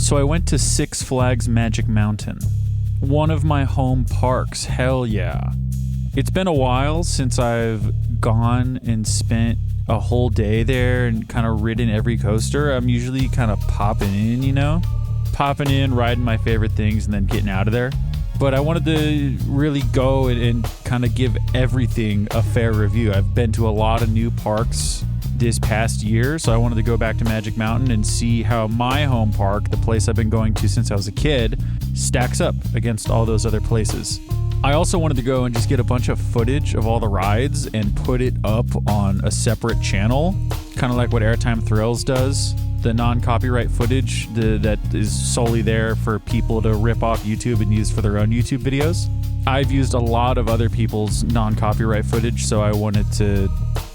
So I went to Six Flags Magic Mountain, one of my home parks. Hell yeah. It's been a while since I've gone and spent a whole day there and kind of ridden every coaster. I'm usually kind of popping in, you know? Popping in, riding my favorite things, and then getting out of there. But I wanted to really go and kind of give everything a fair review. I've been to a lot of new parks this past year, so I wanted to go back to Magic Mountain and see how my home park, the place I've been going to since I was a kid, stacks up against all those other places. I also wanted to go and just get a bunch of footage of all the rides and put it up on a separate channel, kind of like what Airtime Thrills does. The non-copyright footage that is solely there for people to rip off YouTube and use for their own YouTube videos. I've used a lot of other people's non-copyright footage, so I wanted to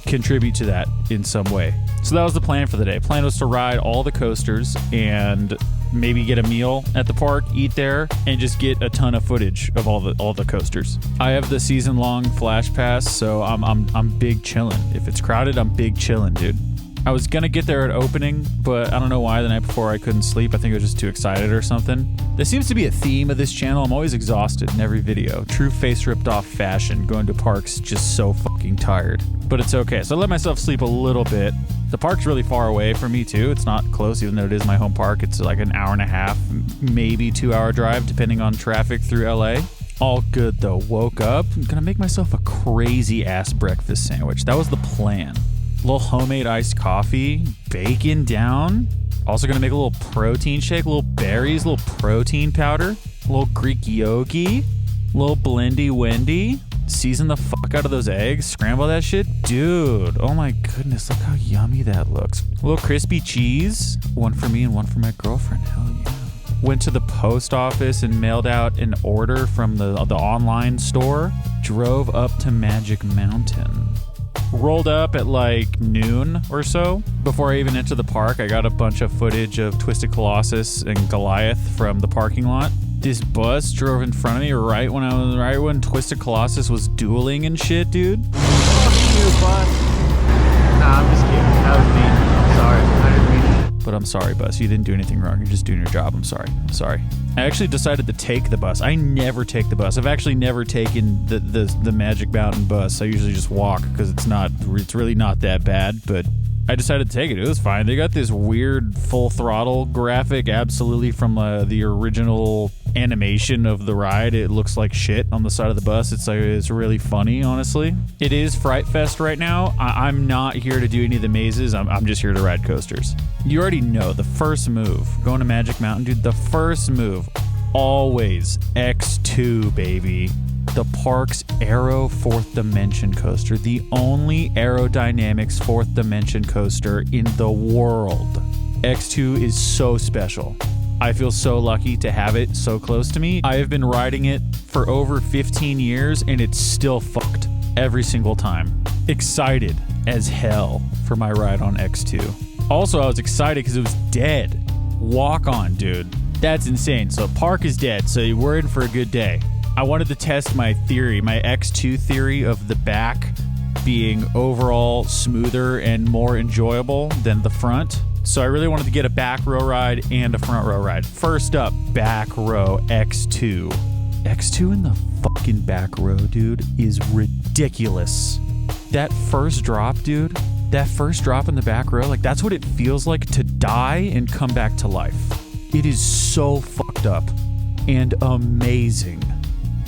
contribute to that in some way. So that was the plan for the day. Plan was to ride all the coasters and maybe get a meal at the park, eat there, and just get a ton of footage of all the coasters. I have the season-long Flash Pass, so I'm big chillin'. If it's crowded, I'm big chillin', dude. I was gonna get there at opening, but I don't know why the night before I couldn't sleep. I think I was just too excited or something. There seems to be a theme of this channel. I'm always exhausted in every video. True face ripped off fashion. Going to parks just so fucking tired. But it's okay. So I let myself sleep a little bit. The park's really far away from me too. It's not close, even though it is my home park. It's like an hour and a half, maybe 2 hour drive, depending on traffic through LA. All good though. Woke up. I'm gonna make myself a crazy ass breakfast sandwich. That was the plan. Little homemade iced coffee, bacon down. Also gonna make a little protein shake, little berries, little protein powder, a little Greek yogi, little blendy wendy. Season the fuck out of those eggs, scramble that shit. Dude, oh my goodness, look how yummy that looks. A little crispy cheese, one for me and one for my girlfriend, hell yeah. Went to the post office and mailed out an order from the online store. Drove up to Magic Mountain. Rolled up at like noon or so. Before I even entered the park, I got a bunch of footage of Twisted Colossus and Goliath from the parking lot. This bus drove in front of me right when Twisted Colossus was dueling and shit, dude. Fuck you, bus. Nah, I'm just kidding. That was me. I'm sorry. I didn't mean it. But I'm sorry, bus. You didn't do anything wrong. You're just doing your job. I'm sorry. I actually decided to take the bus. I never take the bus. I've actually never taken the Magic Mountain bus. I usually just walk because it's really not that bad, but I decided to take it. It was fine. They got this weird full throttle graphic absolutely from the original animation of the ride. It looks like shit on the side of the bus. It's really funny, honestly. It is Fright Fest right now. I'm not here to do any of the mazes. I'm just here to ride coasters. You already know the first move. Going to Magic Mountain, dude, the first move, always X2, baby. The park's Aero 4th Dimension coaster, the only aerodynamics 4th Dimension coaster in the world. X2 is so special. I feel so lucky to have it so close to me. I have been riding it for over 15 years and it's still fucked every single time. Excited as hell for my ride on X2. Also, I was excited because it was dead. Walk on, dude. That's insane. So park is dead, so we're in for a good day. I wanted to test my theory, my X2 theory of the back being overall smoother and more enjoyable than the front. So I really wanted to get a back row ride and a front row ride. First up, back row X2. X2 in the fucking back row, dude, is ridiculous. That first drop, dude, that first drop in the back row, like that's what it feels like to die and come back to life. It is so fucked up and amazing.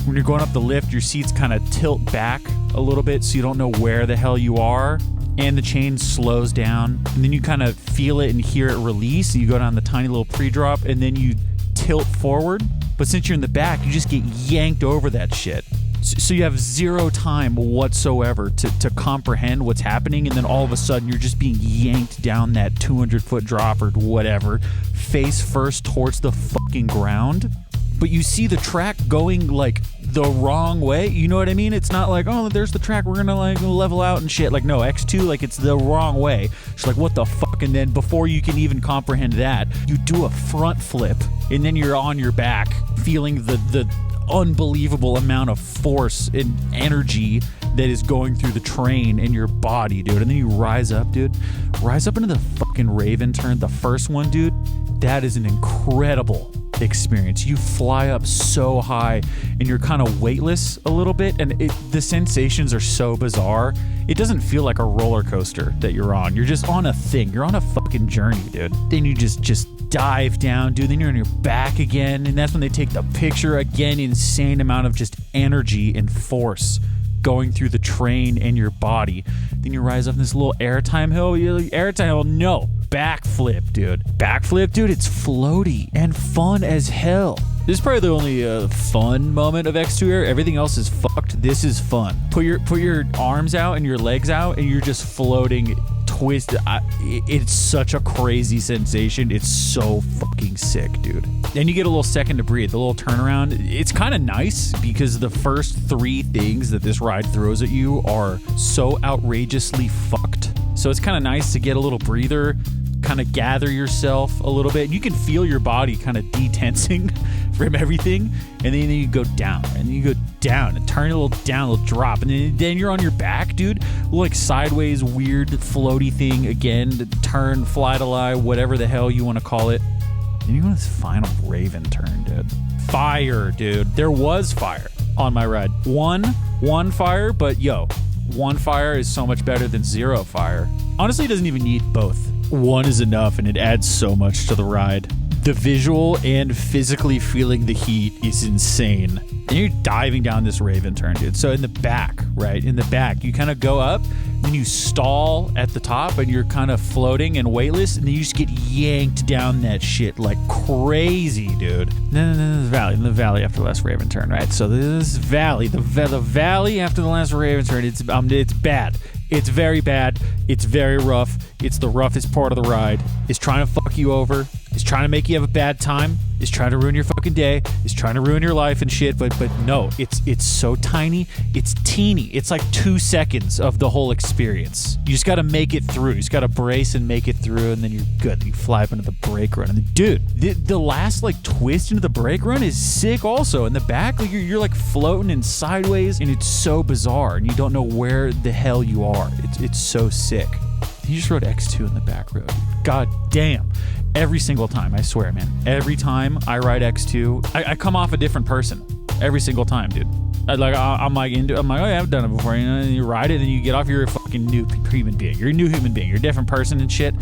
When you're going up the lift, your seats kind of tilt back a little bit so you don't know where the hell you are. And the chain slows down. And then you kind of feel it and hear it release. And you go down the tiny little pre-drop and then you tilt forward. But since you're in the back, you just get yanked over that shit. So you have zero time whatsoever to comprehend what's happening. And then all of a sudden, you're just being yanked down that 200-foot drop or whatever, face first towards the fucking ground. But you see the track going like the wrong way. You know what I mean? It's not like, oh, there's the track, we're gonna like level out and shit. Like, no, X2, like it's the wrong way. It's like, what the fuck? And then before you can even comprehend that, you do a front flip and then you're on your back feeling the unbelievable amount of force and energy that is going through the train in your body, dude. And then you rise up, dude. Rise up into the fucking Raven turn, the first one, dude. That is an incredible experience. You fly up so high and you're kind of weightless a little bit, and the sensations are so bizarre. It doesn't feel like a roller coaster that you're on. You're just on a thing. You're on a fucking journey, dude. Then you just dive down, dude. Then you're on your back again, and that's when they take the picture again. Insane amount of just energy and force going through the train and your body. Then you rise up this little airtime hill. Airtime hill, no. Backflip, dude. Backflip, dude, it's floaty and fun as hell. This is probably the only fun moment of X2 Air. Everything else is fucked. This is fun. Put your arms out and your legs out, and you're just floating, twisted. It's such a crazy sensation. It's so fucking sick, dude. Then you get a little second to breathe, a little turnaround. It's kind of nice because the first 3 things that this ride throws at you are so outrageously fucked. So it's kind of nice to get a little breather, kind of gather yourself a little bit. And you can feel your body kind of detensing from everything. And then you go down, and you go down and turn a little down, a little drop. And then you're on your back, dude. Like sideways, weird, floaty thing again. Turn, fly to lie, whatever the hell you want to call it. And you go to this final Raven turn, dude. Fire, dude. There was fire on my ride. One fire, but yo, 1 fire is so much better than 0 fire. Honestly, it doesn't even need both. 1 is enough, and it adds so much to the ride. The visual and physically feeling the heat is insane. And you're diving down this Raven turn, dude. So in the back, right? In the back, you kind of go up, then you stall at the top, and you're kind of floating and weightless, and then you just get yanked down that shit like crazy, dude. Then the valley after the last Raven turn, right? So this valley, the valley after the last Raven turn, it's bad. It's very bad. It's very rough. It's the roughest part of the ride. It's trying to fuck you over. It's trying to make you have a bad time. It's trying to ruin your fucking day. It's trying to ruin your life and shit. But no, it's so tiny. It's teeny. It's like 2 seconds of the whole experience. You just got to make it through. You just got to brace and make it through, and then you're good. You fly up into the brake run. And dude, the last like twist into the brake run is sick also. In the back, like, you're like floating and sideways, and it's so bizarre, and you don't know where the hell you are. It's so sick. You just rode X2 in the back road. God damn. Every single time, I swear, man. Every time I ride X2, I come off a different person. Every single time, dude. I'm like, oh yeah, I've done it before. You know, and you ride it, and you get off, you're a fucking new human being. You're a new human being. You're a different person and shit.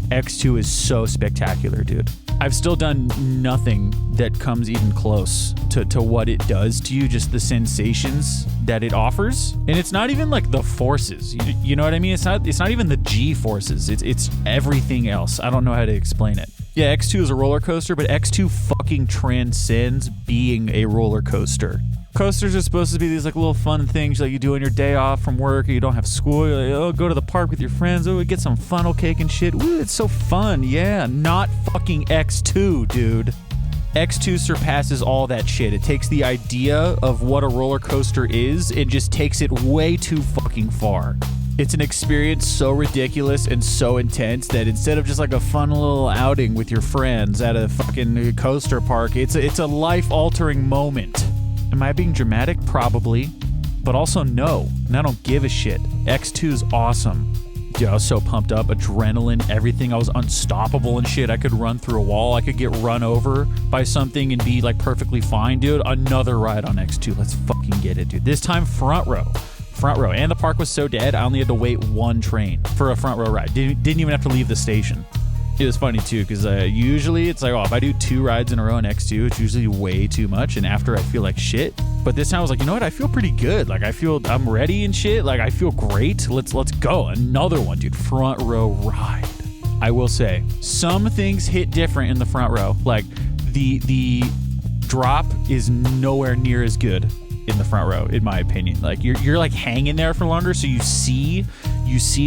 X2 is so spectacular, dude. I've still done nothing that comes even close to what it does to you, just the sensations that it offers. And it's not even like the forces, you know what I mean? It's not even the G forces. It's everything else. I don't know how to explain it. Yeah, X2 is a roller coaster, but X2 fucking transcends being a roller coaster. Coasters are supposed to be these like little fun things like you do on your day off from work, or you don't have school. You're like, oh, go to the park with your friends. Oh, we get some funnel cake and shit. Ooh, it's so fun. Yeah, not fucking X2, dude. X2 surpasses all that shit. It takes the idea of what a roller coaster is and just takes it way too fucking far. It's an experience so ridiculous and so intense that instead of just like a fun little outing with your friends at a fucking coaster park, it's a life-altering moment. Am I being dramatic? Probably. But also no. And I don't give a shit. X2 is awesome. Dude, I was so pumped up. Adrenaline, everything. I was unstoppable and shit. I could run through a wall. I could get run over by something and be like perfectly fine, dude. Another ride on X2. Let's fucking get it, dude. This time front row. Front row. And the park was so dead, I only had to wait 1 train for a front row ride. Didn't even have to leave the station. It was funny too, because usually it's like, oh, if I do 2 rides in a row in X2, it's usually way too much, and after I feel like shit. But this time I was like, you know what? I feel pretty good. Like I'm ready and shit. Like I feel great. Let's go. Another one, dude. Front row ride. I will say some things hit different in the front row. Like the drop is nowhere near as good in the front row, in my opinion. Like you're like hanging there for longer, so you see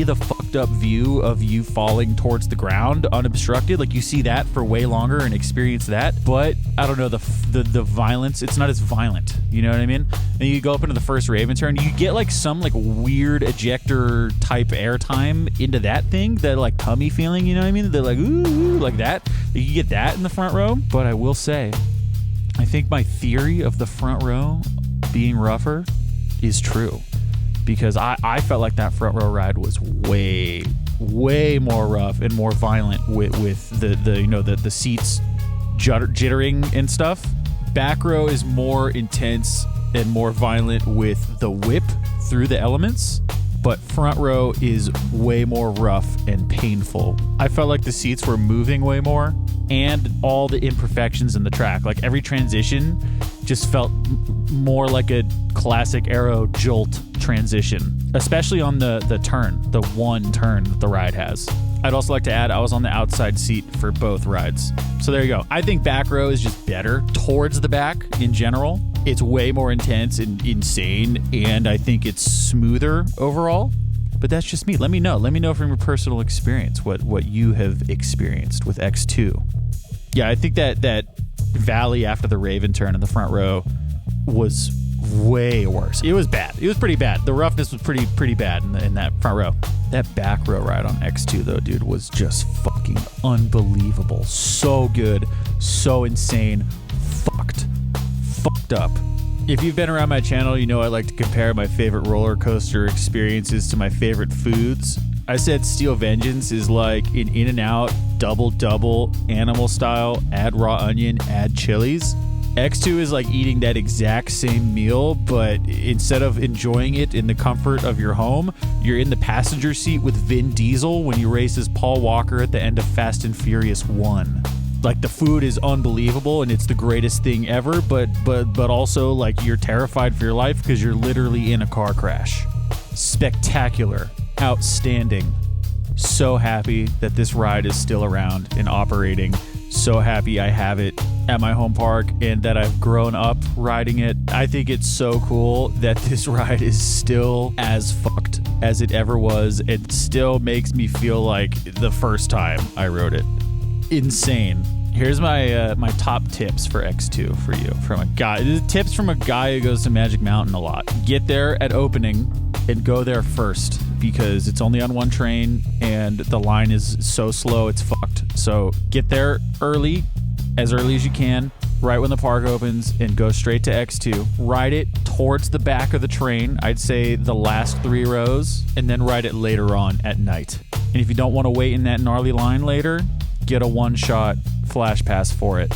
the fucked up view of you falling towards the ground unobstructed. Like you see that for way longer and experience that. But I don't know, the violence, it's not as violent. You know what I mean? And you go up into the first Raven turn, you get like some like weird ejector type airtime into that thing, that like tummy feeling, you know what I mean? They're like ooh, like that. You get that in the front row. But I will say, I think my theory of the front row being rougher is true, because I felt like that front row ride was way more rough and more violent with the seats jittering and stuff. Back row is more intense and more violent with the whip through the elements, but front row is way more rough and painful. I felt like the seats were moving way more, and all the imperfections in the track, like every transition just felt more like a classic Aero jolt transition, especially on the turn, the one turn that the ride has. I'd also like to add, I was on the outside seat for both rides. So there you go. I think back row is just better towards the back in general. It's way more intense and insane, and I think it's smoother overall. But that's just me. Let me know. Let me know from your personal experience what you have experienced with X2. Yeah, I think that valley after the Raven turn in the front row was way worse. It was bad. It was pretty bad. The roughness was pretty bad in that front row. That back row ride on X2 though, dude, was just fucking unbelievable. So good, so insane, fucked up. If you've been around my channel, you know I like to compare my favorite roller coaster experiences to my favorite foods. I said Steel Vengeance is like an In-N-Out double animal style, add raw onion, add chilies. X2 is like eating that exact same meal, but instead of enjoying it in the comfort of your home, you're in the passenger seat with Vin Diesel when he races Paul Walker at the end of Fast and Furious 1. Like, the food is unbelievable and it's the greatest thing ever, but also like you're terrified for your life because you're literally in a car crash. Spectacular, outstanding. So happy that this ride is still around and operating. So happy I have it at my home park and that I've grown up riding it. I think it's so cool that this ride is still as fucked as it ever was. It still makes me feel like the first time I rode it. Insane. Here's my my top tips for X2 for you from a guy. Tips from a guy who goes to Magic Mountain a lot. Get there at opening and go there first because it's only on one train and the line is so slow it's fucked. So get there early as you can, right when the park opens, and go straight to X2. Ride it towards the back of the train, I'd say the last 3 rows, and then ride it later on at night. And if you don't want to wait in that gnarly line later, get a one-shot flash pass for it.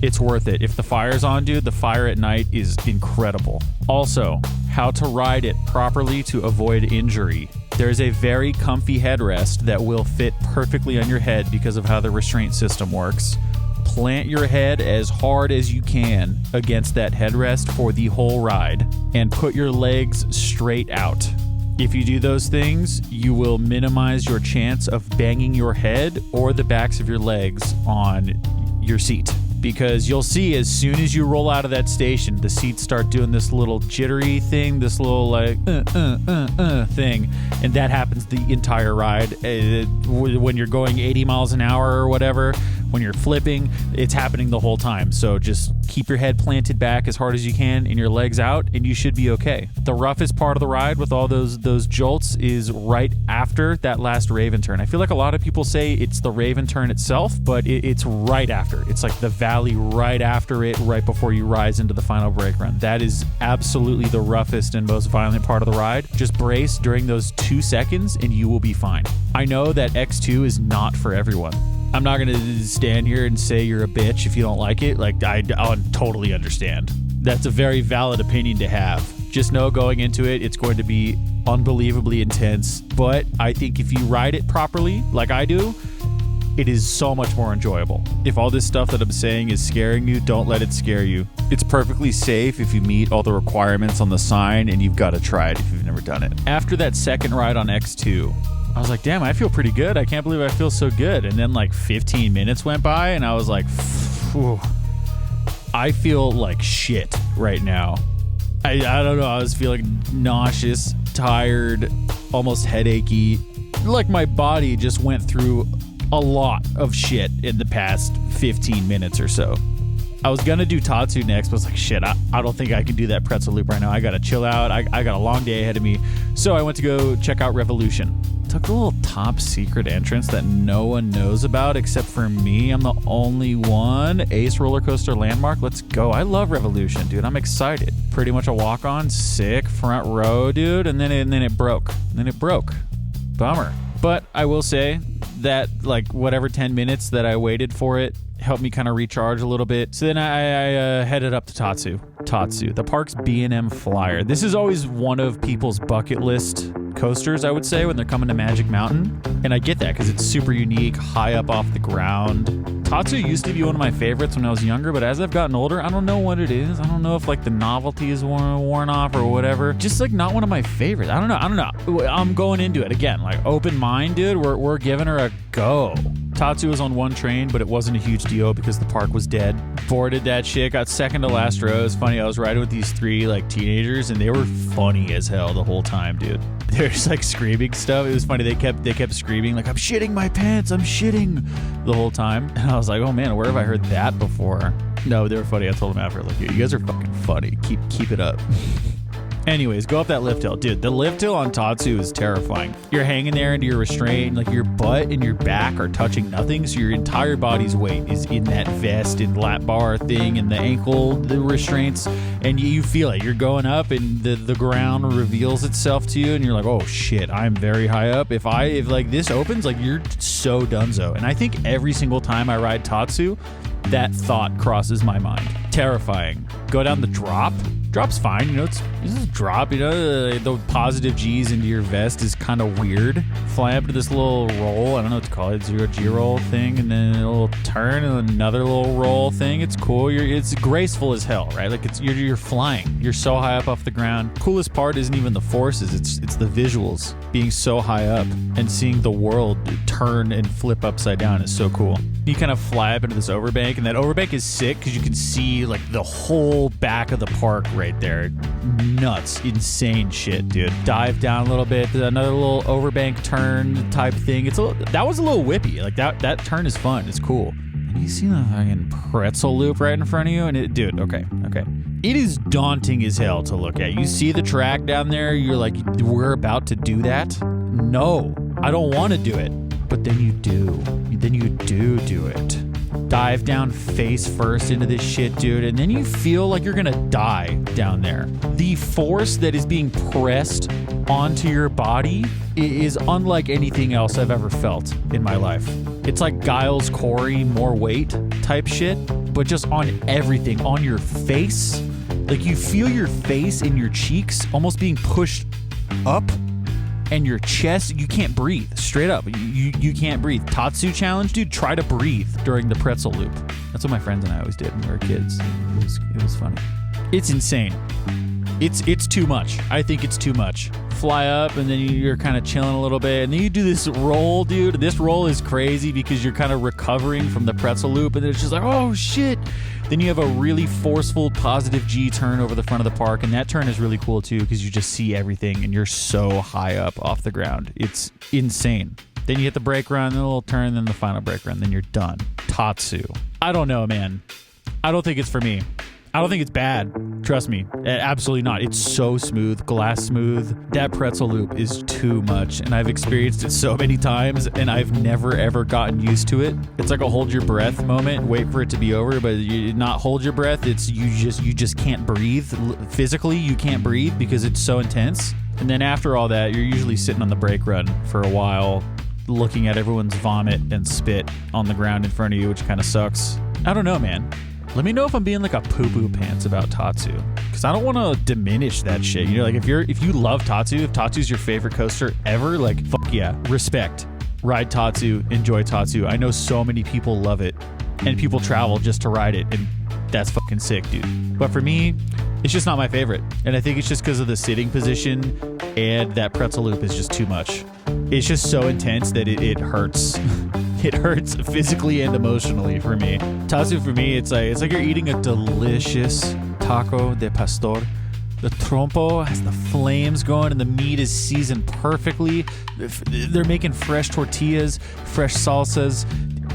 It's worth it. If the fire's on, dude, the fire at night is incredible. Also, how to ride it properly to avoid injury. There's a very comfy headrest that will fit perfectly on your head because of how the restraint system works. Plant your head as hard as you can against that headrest for the whole ride and put your legs straight out. If you do those things, you will minimize your chance of banging your head or the backs of your legs on your seat. Because you'll see as soon as you roll out of that station, the seats start doing this little jittery thing, this little like thing, and that happens the entire ride. When you're going 80 miles an hour or whatever, when you're flipping, it's happening the whole time. So just keep your head planted back as hard as you can and your legs out, and you should be okay. The roughest part of the ride with all those jolts is right after that last Raven turn. I feel like a lot of people say it's the Raven turn itself, but it's right after. It's like the valley right after it, right before you rise into the final brake run. That is absolutely the roughest and most violent part of the ride. Just brace during those 2 seconds and you will be fine. I know that X2 is not for everyone. I'm not going to stand here and say you're a bitch if you don't like it. Like, I'll totally understand. That's a very valid opinion to have. Just know going into it, it's going to be unbelievably intense. But I think if you ride it properly, like I do, it is so much more enjoyable. If all this stuff that I'm saying is scaring you, don't let it scare you. It's perfectly safe if you meet all the requirements on the sign, and you've got to try it if you've never done it. After that second ride on X2, I was like, damn, I feel pretty good. I can't believe I feel so good. And then like 15 minutes went by and I was like, phew, I feel like shit right now. I don't know. I was feeling nauseous, tired, almost headachy. Like my body just went through a lot of shit in the past 15 minutes or so. I was gonna do Tatsu next, but I was like, shit, I don't think I can do that pretzel loop right now. I gotta chill out. I got a long day ahead of me. So I went to go check out Revolution. Took the little top secret entrance that no one knows about except for me. I'm the only one. Ace Roller Coaster Landmark. Let's go. I love Revolution, dude. I'm excited. Pretty much a walk-on. Sick. Front row, dude. And then it broke. Bummer. But I will say that, like, whatever 10 minutes that I waited for it helped me kind of recharge a little bit. So then I headed up to Tatsu, the park's B&M Flyer. This is always one of people's bucket list coasters, I would say, when they're coming to Magic Mountain. And I get that because it's super unique, high up off the ground. Tatsu used to be one of my favorites when I was younger, but as I've gotten older, I don't know what it is. I don't know if, like, the novelty is worn off or whatever. Just, like, not one of my favorites. I don't know. I'm going into it again, like, open mind, dude. We're giving her a go. Tatsu was on one train, but it wasn't a huge deal because the park was dead. Boarded that shit, got second to last row. It's funny, I was riding with these three, like, teenagers, and they were funny as hell the whole time, dude. They're just, like, screaming stuff. It was funny. They kept screaming, like, I'm shitting my pants, I'm shitting, the whole time. And I was like, oh man, where have I heard that before? No, they were funny. I told them after, like, you guys are fucking funny. Keep it up. Anyways, go up that lift hill. Dude, the lift hill on Tatsu is terrifying. You're hanging there into your restraint, like your butt and your back are touching nothing, so your entire body's weight is in that vest and lap bar thing and the restraints, and you feel it. You're going up and the ground reveals itself to you and you're like, oh shit, I'm very high up. If like this opens, like you're so donezo. And I think every single time I ride Tatsu, that thought crosses my mind. Terrifying. Go down the drop. Drop's fine, you know, this is drop, you know, the positive G's into your vest is kind of weird. Fly up to this little roll, I don't know what to call it, 0G roll thing, and then a little turn and another little roll thing. It's cool. It's graceful as hell, right? Like you're flying. You're so high up off the ground. Coolest part isn't even the forces, it's the visuals. Being so high up and seeing the world turn and flip upside down is so cool. You kind of fly up into this overbank, and that overbank is sick because you can see like the whole back of the park right there. Nuts, insane shit, dude. Dive down a little bit, another little overbank turn type thing. That was a little whippy. Like that turn is fun. It's cool. And you see the fucking pretzel loop right in front of you, and okay. It is daunting as hell to look at. You see the track down there. You're like, we're about to do that. No, I don't want to do it. But then you do. Then you do it. Dive down face first into this shit, dude, and then you feel like you're gonna die down there. The force that is being pressed onto your body is unlike anything else I've ever felt in my life. It's like Giles Corey, more weight type shit, but just on everything, on your face. Like you feel your face and your cheeks almost being pushed up. And your chest, you can't breathe. Straight up, you can't breathe. Tatsu challenge, dude, try to breathe during the pretzel loop. That's what my friends and I always did when we were kids. It was funny. It's insane. It's too much. I think it's too much. Fly up and then you're kind of chilling a little bit, and then you do this roll, dude. This roll is crazy because you're kind of recovering from the pretzel loop, and then it's just like, oh shit. Then you have a really forceful positive G turn over the front of the park, and that turn is really cool too because you just see everything and you're so high up off the ground. It's insane. Then you hit the brake run, then a little turn, then the final brake run, then you're done. Tatsu. I don't know, man. I don't think it's for me. I don't think it's bad. Trust me. Absolutely not. It's so smooth, glass smooth. That pretzel loop is too much, and I've experienced it so many times, and I've never ever gotten used to it. It's like a hold your breath moment, wait for it to be over, but you not hold your breath. It's you just can't breathe. Physically, you can't breathe because it's so intense. And then after all that, you're usually sitting on the brake run for a while, looking at everyone's vomit and spit on the ground in front of you, which kind of sucks. I don't know, man. Let me know if I'm being like a poo-poo pants about Tatsu, because I don't want to diminish that shit. You know, like if you love Tatsu, if Tatsu's your favorite coaster ever, like fuck yeah, respect. Ride Tatsu, enjoy Tatsu. I know so many people love it, and people travel just to ride it, and that's fucking sick, dude. But for me, it's just not my favorite, and I think it's just because of the sitting position, and that pretzel loop is just too much. It's just so intense that it hurts. It hurts physically and emotionally for me. Tatsu for me, it's like you're eating a delicious taco de pastor. The trompo has the flames going and the meat is seasoned perfectly. They're making fresh tortillas, fresh salsas,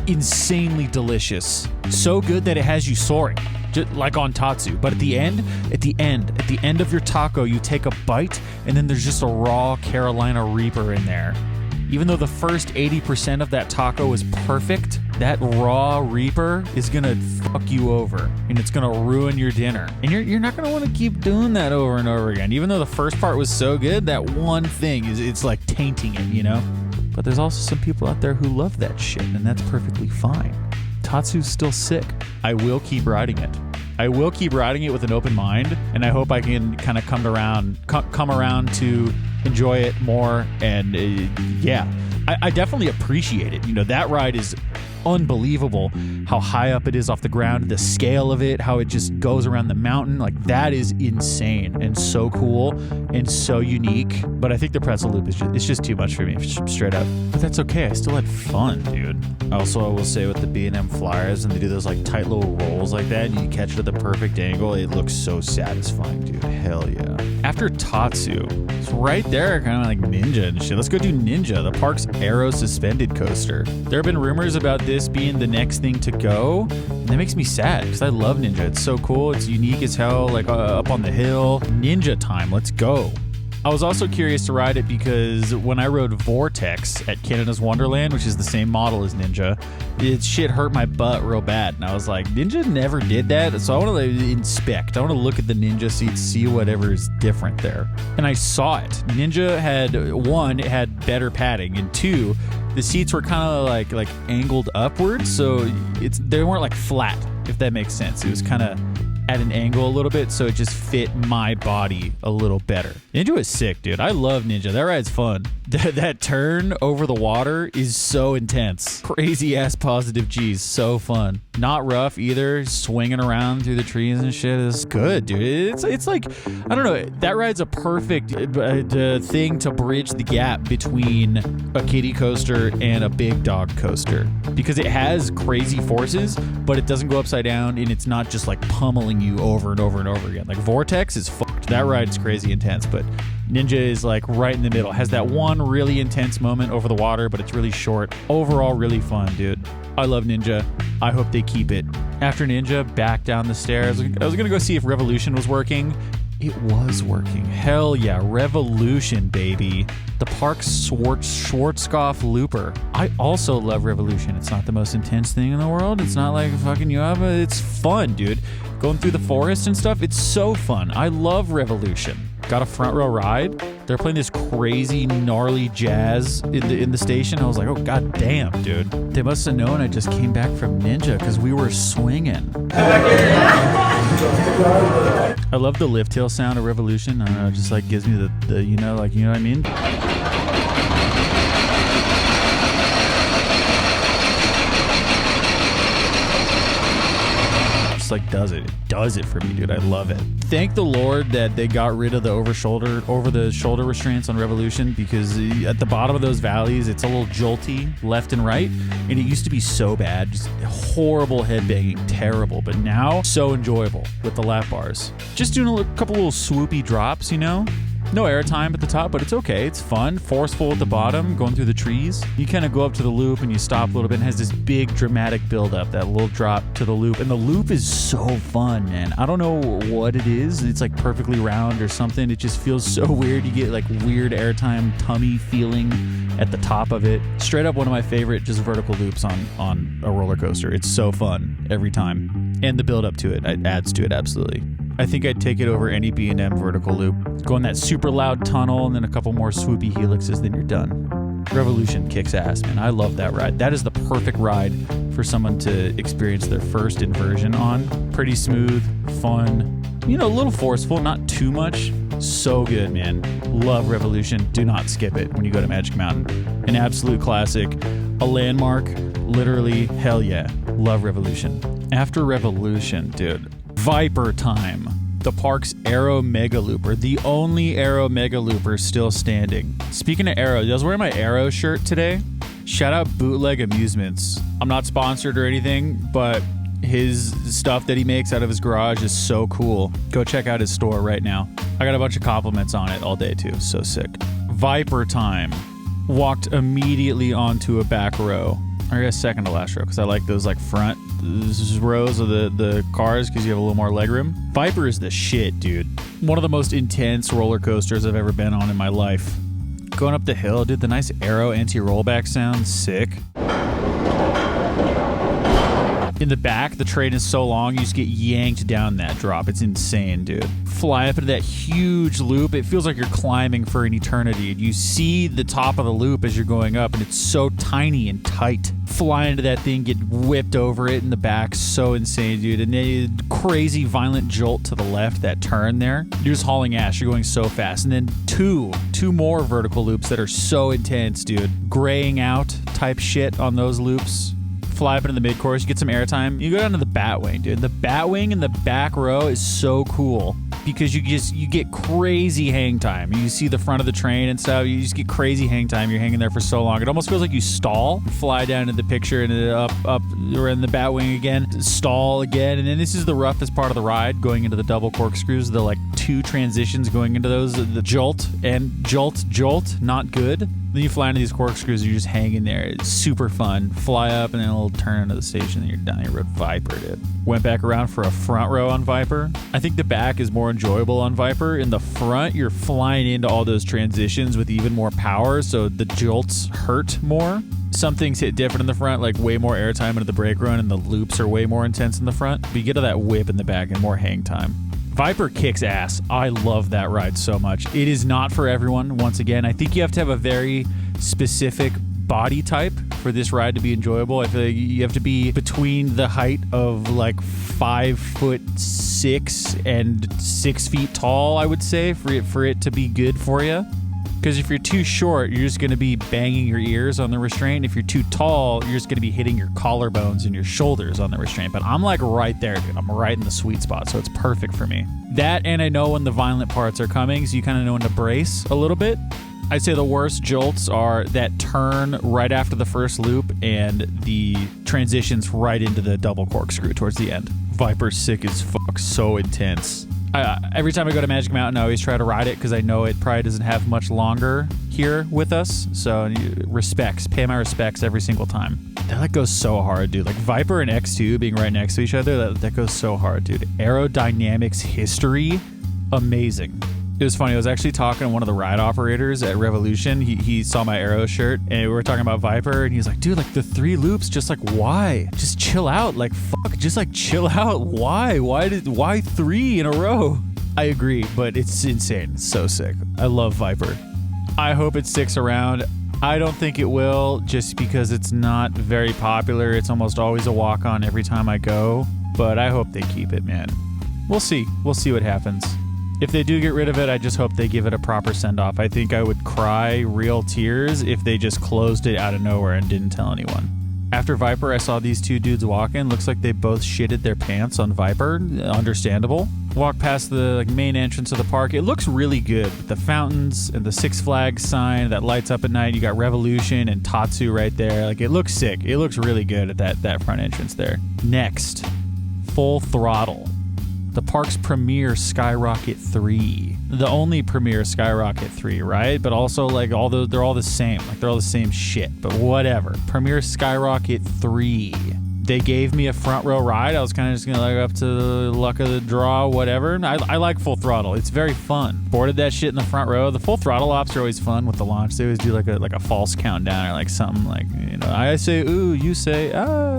insanely delicious. So good that it has you soaring. just like on Tatsu. But at the end of your taco, you take a bite, and then there's just a raw Carolina Reaper in there. Even though the first 80% of that taco is perfect, that raw Reaper is gonna fuck you over, and it's gonna ruin your dinner. And you're not gonna want to keep doing that over and over again. Even though the first part was so good, that one thing it's like tainting it, you know? But there's also some people out there who love that shit, and that's perfectly fine. Tatsu's still sick. I will keep riding it. I will keep riding it with an open mind, and I hope I can kind of come around to enjoy it more. And yeah, I definitely appreciate it. You know, that ride is unbelievable, how high up it is off the ground, the scale of it, how it just goes around the mountain. Like, that is insane and so cool and so unique. But I think the pretzel loop is just too much for me, straight up. But that's okay. I still had fun, dude. Also, I will say with the B&M Flyers, and they do those like tight little rolls like that, and you catch it at the perfect angle, it looks so satisfying, dude. Hell yeah. After Tatsu, it's right there, kind of like Ninja and shit. Let's go do Ninja, the park's aero suspended coaster. There have been rumors about this being the next thing to go, and that makes me sad because I love Ninja. It's so cool. It's unique as hell, like up on the hill. Ninja time. Let's go. I was also curious to ride it because when I rode Vortex at Canada's Wonderland, which is the same model as Ninja, it shit hurt my butt real bad. And I was like, Ninja never did that. So I want to inspect. I want to look at the Ninja seats, see whatever is different there. And I saw it. Ninja had, one, it had better padding, and two, the seats were kind of like angled upwards. So they weren't like flat, if that makes sense. It was kind of at an angle a little bit, so it just fit my body a little better. Ninja is sick, dude. I love Ninja. That ride's fun. That turn over the water is so intense. Crazy ass positive G's. So fun. Not rough either. Swinging around through the trees and shit is good, dude. It's like, I don't know. That ride's a perfect thing to bridge the gap between a kiddie coaster and a big dog coaster, because it has crazy forces, but it doesn't go upside down, and it's not just like pummeling you over and over and over again. Like Vortex is fucked. That ride's crazy intense, but Ninja is like right in the middle. Has that one really intense moment over the water, but it's really short. Overall, really fun, dude. I love Ninja. I hope they keep it. After Ninja, back down the stairs. I was gonna go see if Revolution was working. It was working. Hell yeah, Revolution, baby. The park's Schwarzkopf Looper. I also love Revolution. It's not the most intense thing in the world. It's not like fucking you up. It's fun, dude. Going through the forest and stuff, it's so fun. I love Revolution. Got a front row ride. They're playing this crazy, gnarly jazz in the station. I was like, oh, god damn, dude. They must have known I just came back from Ninja because we were swinging. I love the lift hill sound of Revolution. I don't know, it just like gives me the you know what I mean? Like does it for me, dude. I love it. Thank the Lord that they got rid of the over the shoulder restraints on Revolution, because at the bottom of those valleys it's a little jolty left and right, and it used to be so bad, just horrible headbanging, terrible, but now so enjoyable with the lap bars. Just doing a couple little swoopy drops, you know. No airtime at the top, but it's okay. It's fun. Forceful at the bottom, going through the trees. You kind of go up to the loop and you stop a little bit, and it has this big dramatic buildup, that little drop to the loop. And the loop is so fun, man. I don't know what it is. It's like perfectly round or something. It just feels so weird. You get like weird airtime tummy feeling at the top of it. Straight up one of my favorite just vertical loops on a roller coaster. It's so fun every time. And the buildup to it adds to it, absolutely. I think I'd take it over any B&M vertical loop. Go in that super loud tunnel and then a couple more swoopy helixes, then you're done. Revolution kicks ass, man. I love that ride. That is the perfect ride for someone to experience their first inversion on. Pretty smooth, fun, you know, a little forceful, not too much. So good, man. Love Revolution. Do not skip it when you go to Magic Mountain. An absolute classic. A landmark. Literally, hell yeah. Love Revolution. After Revolution, dude, Viper time. The park's Aero Mega Looper, the only Aero Mega Looper still standing. Speaking of Aero, I was wearing my Aero shirt today. Shout out Bootleg Amusements. I'm not sponsored or anything, but his stuff that he makes out of his garage is so cool. Go check out his store right now. I got a bunch of compliments on it all day too. So sick. Viper time. Walked immediately onto a back row. Or I guess second to last row, because I like those like front rows of the cars because you have a little more legroom. Viper is the shit, dude. One of the most intense roller coasters I've ever been on in my life. Going up the hill, dude, the nice aero anti-rollback sound, sick. In the back, the train is so long, you just get yanked down that drop. It's insane, dude. Fly up into that huge loop. It feels like you're climbing for an eternity. You see the top of the loop as you're going up, and it's so tiny and tight. Fly into that thing, get whipped over it in the back. So insane, dude. And then crazy violent jolt to the left, that turn there. You're just hauling ass. You're going so fast. And then two more vertical loops that are so intense, dude. Graying out type shit on those loops. Fly up into the mid-course, you get some airtime. You go down to the Batwing, dude. The Batwing in the back row is so cool because you get crazy hang time. You see the front of the train and stuff. You just get crazy hang time. You're hanging there for so long. It almost feels like you stall. Fly down to the picture and up, or in the Batwing again. Stall again. And then this is the roughest part of the ride, going into the double corkscrews. The like 2 transitions going into those. The jolt and jolt, not good. Then you fly into these corkscrews, you're just hanging there. It's super fun. Fly up and then a little turn into the station, and you're down your road. Viper, dude. Went back around for a front row on Viper. I think the back is more enjoyable on Viper. In the front, you're flying into all those transitions with even more power, so the jolts hurt more. Some things hit different in the front, like way more airtime into the brake run, and the loops are way more intense in the front. But you get to that whip in the back and more hang time. Viper kicks ass. I love that ride so much. It is not for everyone. Once again, I think you have to have a very specific body type for this ride to be enjoyable. I feel like you have to be between the height of like 5'6" and 6 feet tall, I would say, for it to be good for you. Because if you're too short, you're just going to be banging your ears on the restraint. If you're too tall, you're just going to be hitting your collarbones and your shoulders on the restraint. But I'm like right there, dude. I'm right in the sweet spot, so it's perfect for me. That, and I know when the violent parts are coming, so you kind of know when to brace a little bit. I'd say the worst jolts are that turn right after the first loop and the transitions right into the double corkscrew towards the end. Viper's sick as fuck, so intense. Every time I go to Magic Mountain, I always try to ride it because I know it probably doesn't have much longer here with us. So pay my respects every single time. That goes so hard, dude. Like Viper and X2 being right next to each other, that goes so hard, dude. Aerodynamics history, amazing. It was funny. I was actually talking to one of the ride operators at Revolution. He saw my Aero shirt, and we were talking about Viper, and he's like, dude, like the 3 loops, just like, why? Just chill out. Like, fuck, just like chill out. Why? Why 3 in a row? I agree, but it's insane. It's so sick. I love Viper. I hope it sticks around. I don't think it will, just because it's not very popular. It's almost always a walk-on every time I go, but I hope they keep it, man. We'll see. We'll see what happens. If they do get rid of it, I just hope they give it a proper send-off. I think I would cry real tears if they just closed it out of nowhere and didn't tell anyone. After Viper, I saw these 2 dudes walking. Looks like they both shitted their pants on Viper. Understandable. Walk past the main entrance of the park. It looks really good with the fountains and the Six Flags sign that lights up at night. You got Revolution and Tatsu right there. Like, it looks sick. It looks really good at that front entrance there. Next, Full Throttle. The park's premier Skyrocket 3. The only premier Skyrocket 3, right? But also, like, they're all the same. Like, they're all the same shit. But whatever. Premier Skyrocket 3. They gave me a front row ride. I was kind of just going to up to the luck of the draw, whatever. I like Full Throttle. It's very fun. Boarded that shit in the front row. The Full Throttle ops are always fun with the launch. They always do like a false countdown or like something like, I say ooh, you say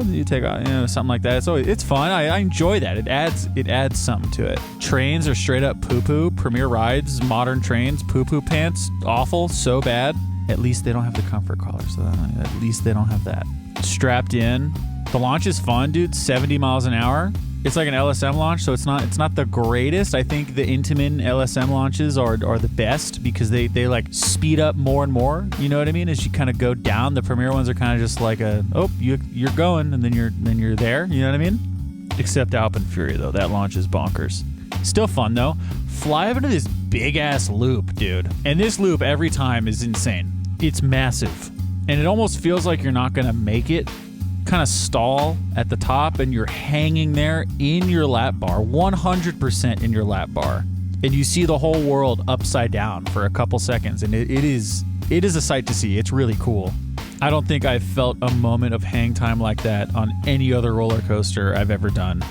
you take something like that. It's fun. I enjoy that. It adds something to it. Trains are straight up poo poo. Premier rides, modern trains, poo poo pants, awful, so bad. At least they don't have the comfort collar, so at least they don't have that. Strapped in. The launch is fun, dude. 70 miles an hour. It's like an LSM launch, so it's not the greatest. I think the Intamin LSM launches are the best because they like speed up more and more. You know what I mean? As you kind of go down, the Premier ones are kind of just like you're going, and then you're there. You know what I mean? Except Alpenfury though, that launch is bonkers. Still fun though. Fly up into this big ass loop, dude. And this loop every time is insane. It's massive, and it almost feels like you're not gonna make it. Kind of stall at the top, and you're hanging there in your lap bar, 100% in your lap bar, and you see the whole world upside down for a couple seconds, and it is a sight to see. It's really cool. I don't think I've felt a moment of hang time like that on any other roller coaster I've ever done.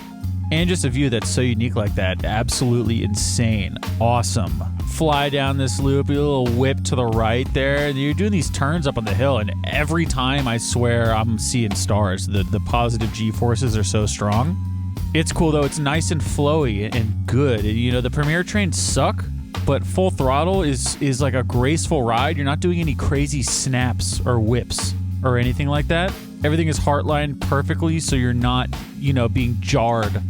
And just a view that's so unique like that, absolutely insane. Awesome. Fly down this loop, a little whip to the right there, and you're doing these turns up on the hill, and every time I swear I'm seeing stars. The positive G-forces are so strong. It's cool though, it's nice and flowy and good. You know, the Premier trains suck, but Full Throttle is like a graceful ride. You're not doing any crazy snaps or whips or anything like that. Everything is heartlined perfectly, so you're not, you know, being jarred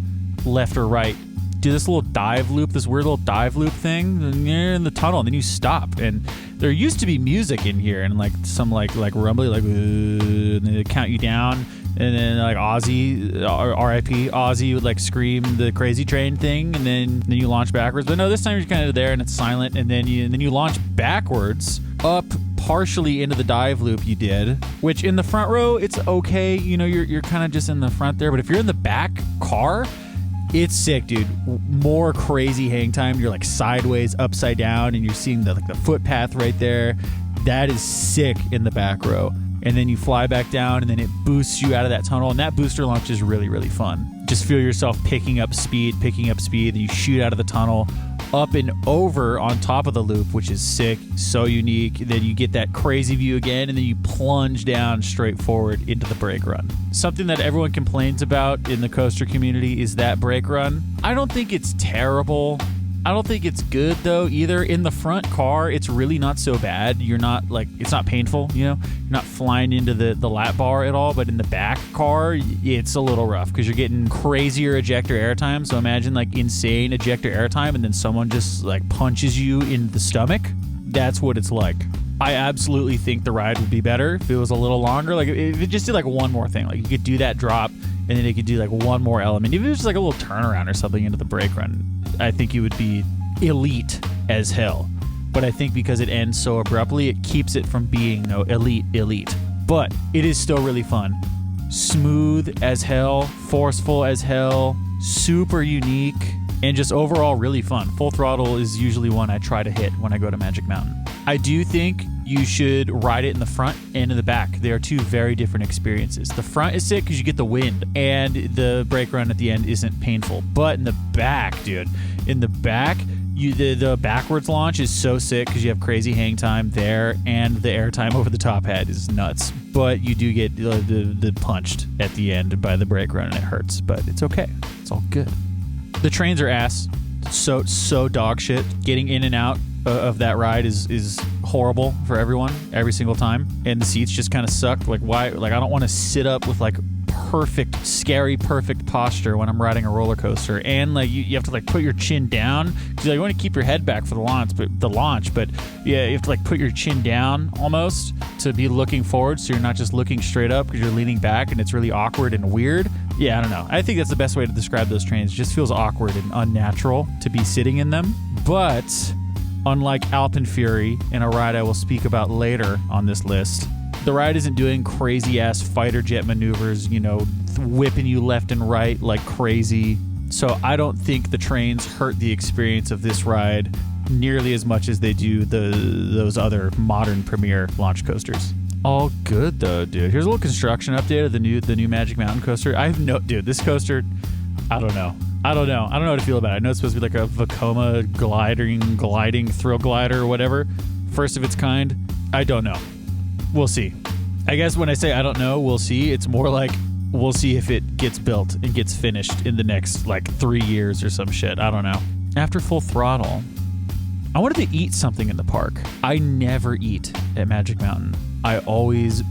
left or right. Do this little dive loop, this weird little dive loop thing, and you're in the tunnel, and then you stop. And there used to be music in here, and like some like rumbly, like, and they count you down, and then like Ozzy, R.I.P. Ozzy would like scream the Crazy Train thing, and then you launch backwards. But no, this time you're kind of there, and it's silent, and then you launch backwards up partially into the dive loop you did, which in the front row it's okay. You know, you're kind of just in the front there, but if you're in the back car, it's sick, dude. More crazy hang time. You're like sideways, upside down, and you're seeing the footpath right there. That is sick in the back row. And then you fly back down, and then it boosts you out of that tunnel. And that booster launch is really, really fun. Just feel yourself picking up speed, and you shoot out of the tunnel, up and over on top of the loop, which is sick, so unique. Then you get that crazy view again, and then you plunge down straight forward into the brake run. Something that everyone complains about in the coaster community is that brake run. I don't think it's terrible. I don't think it's good though either. In the front car, it's really not so bad. You're not like, it's not painful, you know? You're not flying into the lap bar at all, but in the back car, it's a little rough because you're getting crazier ejector airtime. So imagine like insane ejector airtime and then someone just like punches you in the stomach. That's what it's like. I absolutely think the ride would be better if it was a little longer. Like if it just did like one more thing, like you could do that drop and then it could do like one more element. Even if it was just like a little turnaround or something into the brake run, I think it would be elite as hell. But I think because it ends so abruptly, it keeps it from being elite. But it is still really fun. Smooth as hell, forceful as hell, super unique, and just overall really fun. Full Throttle is usually one I try to hit when I go to Magic Mountain. I do think you should ride it in the front and in the back. They are two very different experiences. The front is sick because you get the wind, and the brake run at the end isn't painful. But in the back, dude, in the back, the backwards launch is so sick because you have crazy hang time there, and the air time over the top hat is nuts. But you do get the punched at the end by the brake run, and it hurts. But it's okay. It's all good. The trains are ass. So dog shit. Getting in and out of that ride is horrible for everyone every single time, and the seats just kind of suck. Like why? Like I don't want to sit up with like perfect posture when I'm riding a roller coaster, and like you have to like put your chin down because you want to keep your head back for the launch, but yeah, you have to like put your chin down almost to be looking forward, so you're not just looking straight up because you're leaning back, and it's really awkward and weird. Yeah, I don't know. I think that's the best way to describe those trains. It just feels awkward and unnatural to be sitting in them. But unlike Alpine Fury, in a ride I will speak about later on this list, the ride isn't doing crazy-ass fighter jet maneuvers, you know, whipping you left and right like crazy. So I don't think the trains hurt the experience of this ride nearly as much as they do those other modern Premier launch coasters. All good though, dude. Here's a little construction update of the new Magic Mountain coaster. Dude, this coaster, I don't know how to feel about it. I know it's supposed to be like a Vekoma gliding thrill glider or whatever. First of its kind. I don't know. We'll see. I guess when I say I don't know, we'll see, it's more like we'll see if it gets built and gets finished in the next like 3 years or some shit. I don't know. After Full Throttle, I wanted to eat something in the park. I never eat at Magic Mountain. I always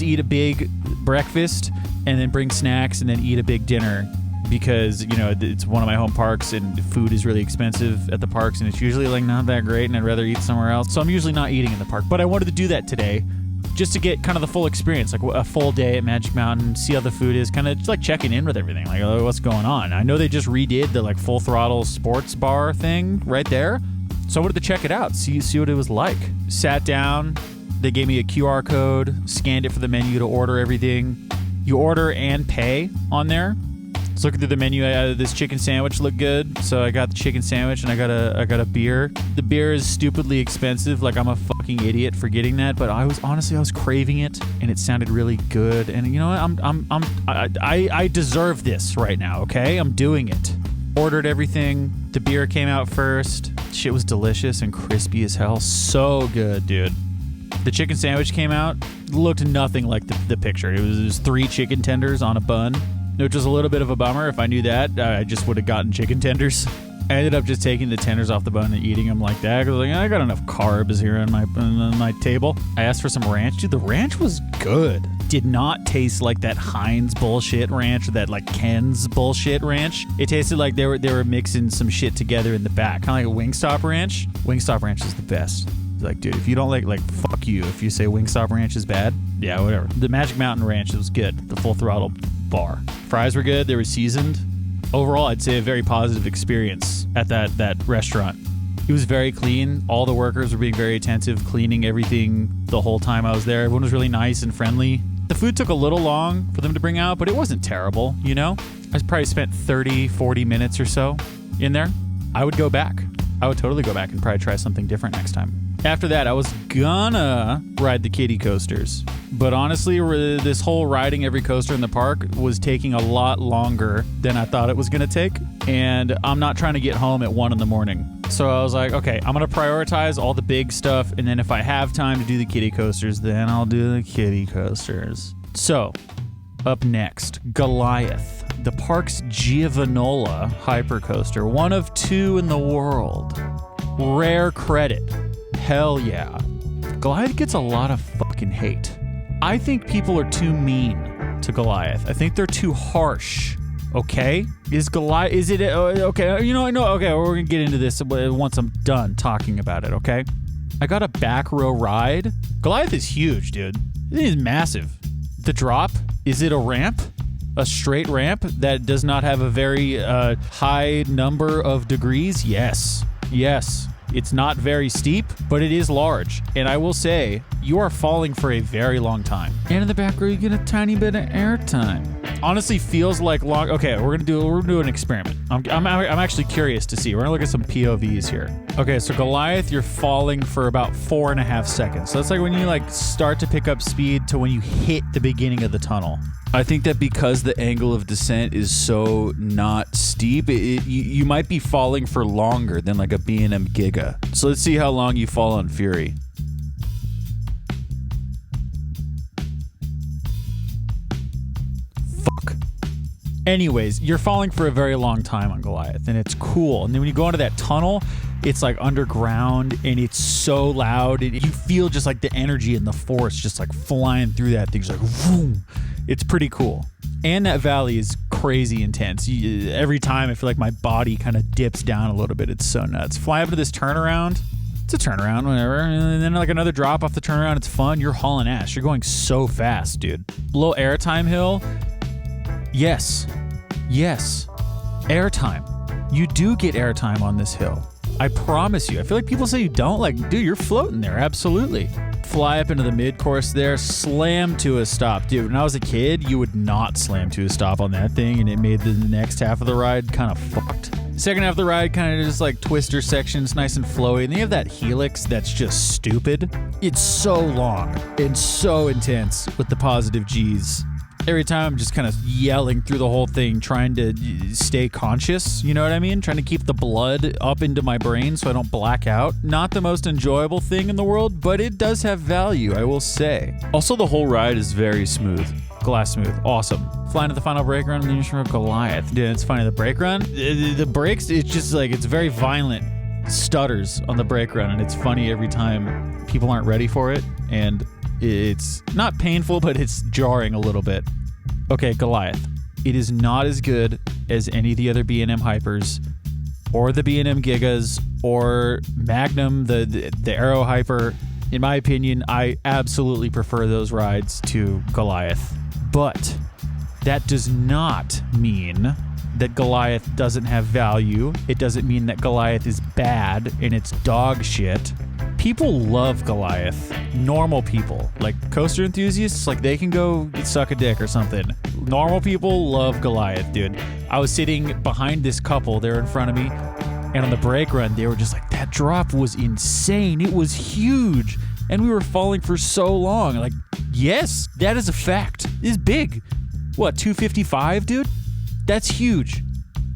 eat a big breakfast and then bring snacks and then eat a big dinner because, you know, it's one of my home parks and food is really expensive at the parks and it's usually like not that great and I'd rather eat somewhere else. So I'm usually not eating in the park, but I wanted to do that today just to get kind of the full experience, like a full day at Magic Mountain, see how the food is, kind of just like checking in with everything, like what's going on. I know they just redid the like Full Throttle sports bar thing right there. So I wanted to check it out, see what it was like. Sat down, they gave me a QR code, scanned it for the menu to order everything. You order and pay on there. So looking through the menu, this chicken sandwich looked good, so I got the chicken sandwich and I got a beer. The beer is stupidly expensive. Like I'm a fucking fucking idiot for getting that, but I was craving it, and it sounded really good. And you know what? I deserve this right now. Okay, I'm doing it. Ordered everything. The beer came out first. Shit was delicious and crispy as hell. So good, dude. The chicken sandwich came out. Looked nothing like the picture. It was 3 chicken tenders on a bun, which was a little bit of a bummer. If I knew that, I just would have gotten chicken tenders. I ended up just taking the tenders off the bun and eating them like that. Because I got enough carbs here on my table. I asked for some ranch. Dude, the ranch was good. Did not taste like that Heinz bullshit ranch or that like Ken's bullshit ranch. It tasted like they were mixing some shit together in the back. Kind of like a Wingstop ranch. Wingstop ranch is the best. Like, dude, if you don't like fuck you if you say Wingstop ranch is bad. Yeah, whatever. The Magic Mountain ranch was good. The Full Throttle bar. Fries were good. They were seasoned. Overall, I'd say a very positive experience at that restaurant. It was very clean. All the workers were being very attentive, cleaning everything the whole time I was there. Everyone was really nice and friendly. The food took a little long for them to bring out, but it wasn't terrible, you know? I probably spent 30, 40 minutes or so in there. I would go back. I would totally go back and probably try something different next time. After that, I was gonna ride the kiddie coasters. But honestly, this whole riding every coaster in the park was taking a lot longer than I thought it was gonna take. And I'm not trying to get home at 1 a.m. So I was like, okay, I'm gonna prioritize all the big stuff. And then if I have time to do the kiddie coasters, then I'll do the kiddie coasters. So, up next, Goliath, the park's Giovanola hypercoaster, one of 2 in the world. Rare credit. Hell yeah. Goliath gets a lot of fucking hate. I think people are too mean to Goliath. I think they're too harsh. Okay? Okay, you know, I know, okay, we're gonna get into this once I'm done talking about it, okay? I got a back row ride. Goliath is huge, dude. It is massive. The drop, is it a ramp? A straight ramp that does not have a very high number of degrees? Yes. Yes. It's not very steep, but it is large. And I will say, you are falling for a very long time. And in the back row, you get a tiny bit of airtime. Honestly, feels like long. Okay, we're gonna do an experiment. I'm actually curious to see. We're gonna look at some POVs here. Okay, so Goliath, you're falling for about 4.5 seconds. So that's like when you like start to pick up speed to when you hit the beginning of the tunnel. I think that because the angle of descent is so not steep, you might be falling for longer than like a B&M Giga. So let's see how long you fall on Fury. Fuck. Anyways, you're falling for a very long time on Goliath, and it's cool. And then when you go into that tunnel, it's like underground, and it's so loud. And you feel just like the energy and the force just like flying through that thing. It's like, vroom. It's pretty cool. And that valley is crazy intense. Every time I feel like my body kind of dips down a little bit. It's so nuts. Fly up to this turnaround. It's a turnaround, whatever. And then like another drop off the turnaround. It's fun. You're hauling ass. You're going so fast, dude. Low airtime hill. Yes. Yes. Airtime. You do get airtime on this hill. I promise you. I feel like people say you don't. Like, dude, you're floating there. Absolutely. Fly up into the mid-course there, slam to a stop. Dude, when I was a kid, you would not slam to a stop on that thing, and it made the next half of the ride kind of fucked. Second half of the ride kind of just like twister sections, nice and flowy. And then you have that helix that's just stupid. It's so long and so intense with the positive G's. Every time I'm just kind of yelling through the whole thing, trying to stay conscious, you know what I mean? Trying to keep the blood up into my brain so I don't black out. Not the most enjoyable thing in the world, but it does have value, I will say. Also, the whole ride is very smooth. Glass smooth. Awesome. Flying to the final brake run, and then you're sure Goliath. Dude, it's funny. The brake run, the brakes, it's just like, it's very violent stutters on the brake run, and it's funny every time people aren't ready for it, and it's not painful, but it's jarring a little bit. Okay, Goliath. It is not as good as any of the other B&M Hypers, or the B&M Gigas, or Magnum, the Aero Hyper. In my opinion, I absolutely prefer those rides to Goliath. But that does not mean that Goliath doesn't have value. It doesn't mean that Goliath is bad and it's dog shit. People love Goliath. Normal people, like coaster enthusiasts, like they can go suck a dick or something. Normal people love Goliath, dude. I was sitting behind this couple there in front of me, and on the brake run, they were just like, that drop was insane. It was huge. And we were falling for so long. Like, yes, that is a fact. It's big. What, 255, dude? That's huge.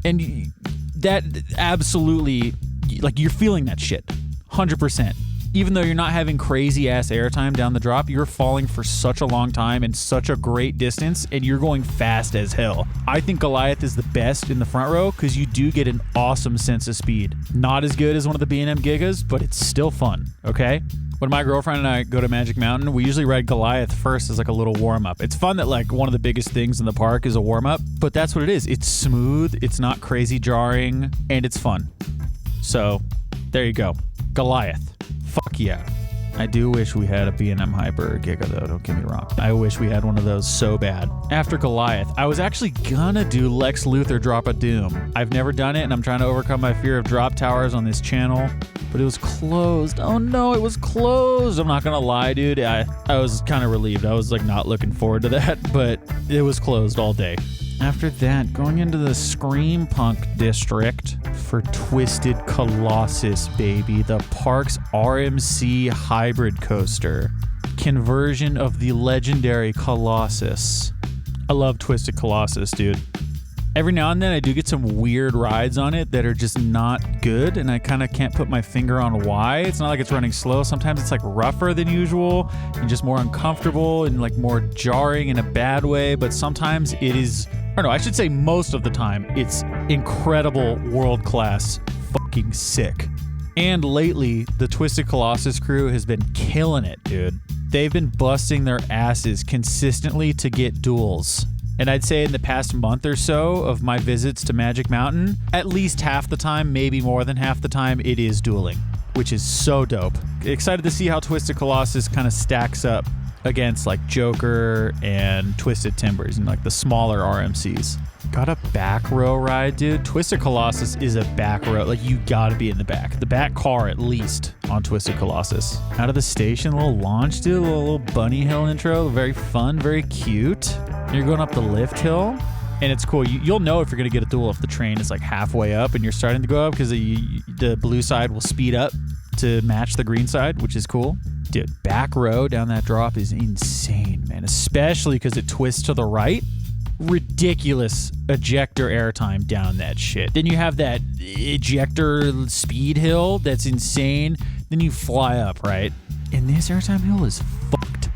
And that absolutely, like, you're feeling that shit. 100%. Even though you're not having crazy ass airtime down the drop, you're falling for such a long time and such a great distance, and you're going fast as hell. I think Goliath is the best in the front row because you do get an awesome sense of speed. Not as good as one of the B&M Gigas, but it's still fun, okay? When my girlfriend and I go to Magic Mountain, we usually ride Goliath first as like a little warm-up. It's fun that like one of the biggest things in the park is a warm-up, but that's what it is. It's smooth, it's not crazy jarring, and it's fun. So, there you go. Goliath. Fuck yeah. I do wish we had a B&M Hyper Giga though, don't get me wrong. I wish we had one of those so bad. After Goliath, I was actually gonna do Lex Luthor Drop of Doom. I've never done it and I'm trying to overcome my fear of drop towers on this channel, but it was closed. Oh no, it was closed. I'm not gonna lie, dude. I was kind of relieved. I was like not looking forward to that, but it was closed all day. After that, going into the Scream Punk district for Twisted Colossus, baby. The park's RMC hybrid coaster. Conversion of the legendary Colossus. I love Twisted Colossus, dude. Every now and then I do get some weird rides on it that are just not good, and I kind of can't put my finger on why. It's not like it's running slow. Sometimes it's like rougher than usual and just more uncomfortable and like more jarring in a bad way, but sometimes it is, or no, I should say most of the time, it's incredible, world-class, fucking sick. And lately, the Twisted Colossus crew has been killing it, dude. They've been busting their asses consistently to get duels. And I'd say in the past month or so of my visits to Magic Mountain, at least half the time, maybe more than half the time, it is dueling, which is so dope. Excited to see how Twisted Colossus kind of stacks up against like Joker and Twisted Timbers and like the smaller RMCs. Got a back row ride, dude. Twisted Colossus is a back row. Like, you gotta be in the back car at least on Twisted Colossus. Out of the station, a little launch, dude. A little bunny hill intro. Very fun, very cute. You're going up the lift hill, and it's cool. You'll know if you're gonna get a duel if the train is like halfway up and you're starting to go up, because the blue side will speed up to match the green side, which is cool. Dude, back row down that drop is insane, man. Especially because it twists to the right. Ridiculous ejector airtime down that shit. Then you have that ejector speed hill that's insane. Then you fly up, right? And this airtime hill is fucked.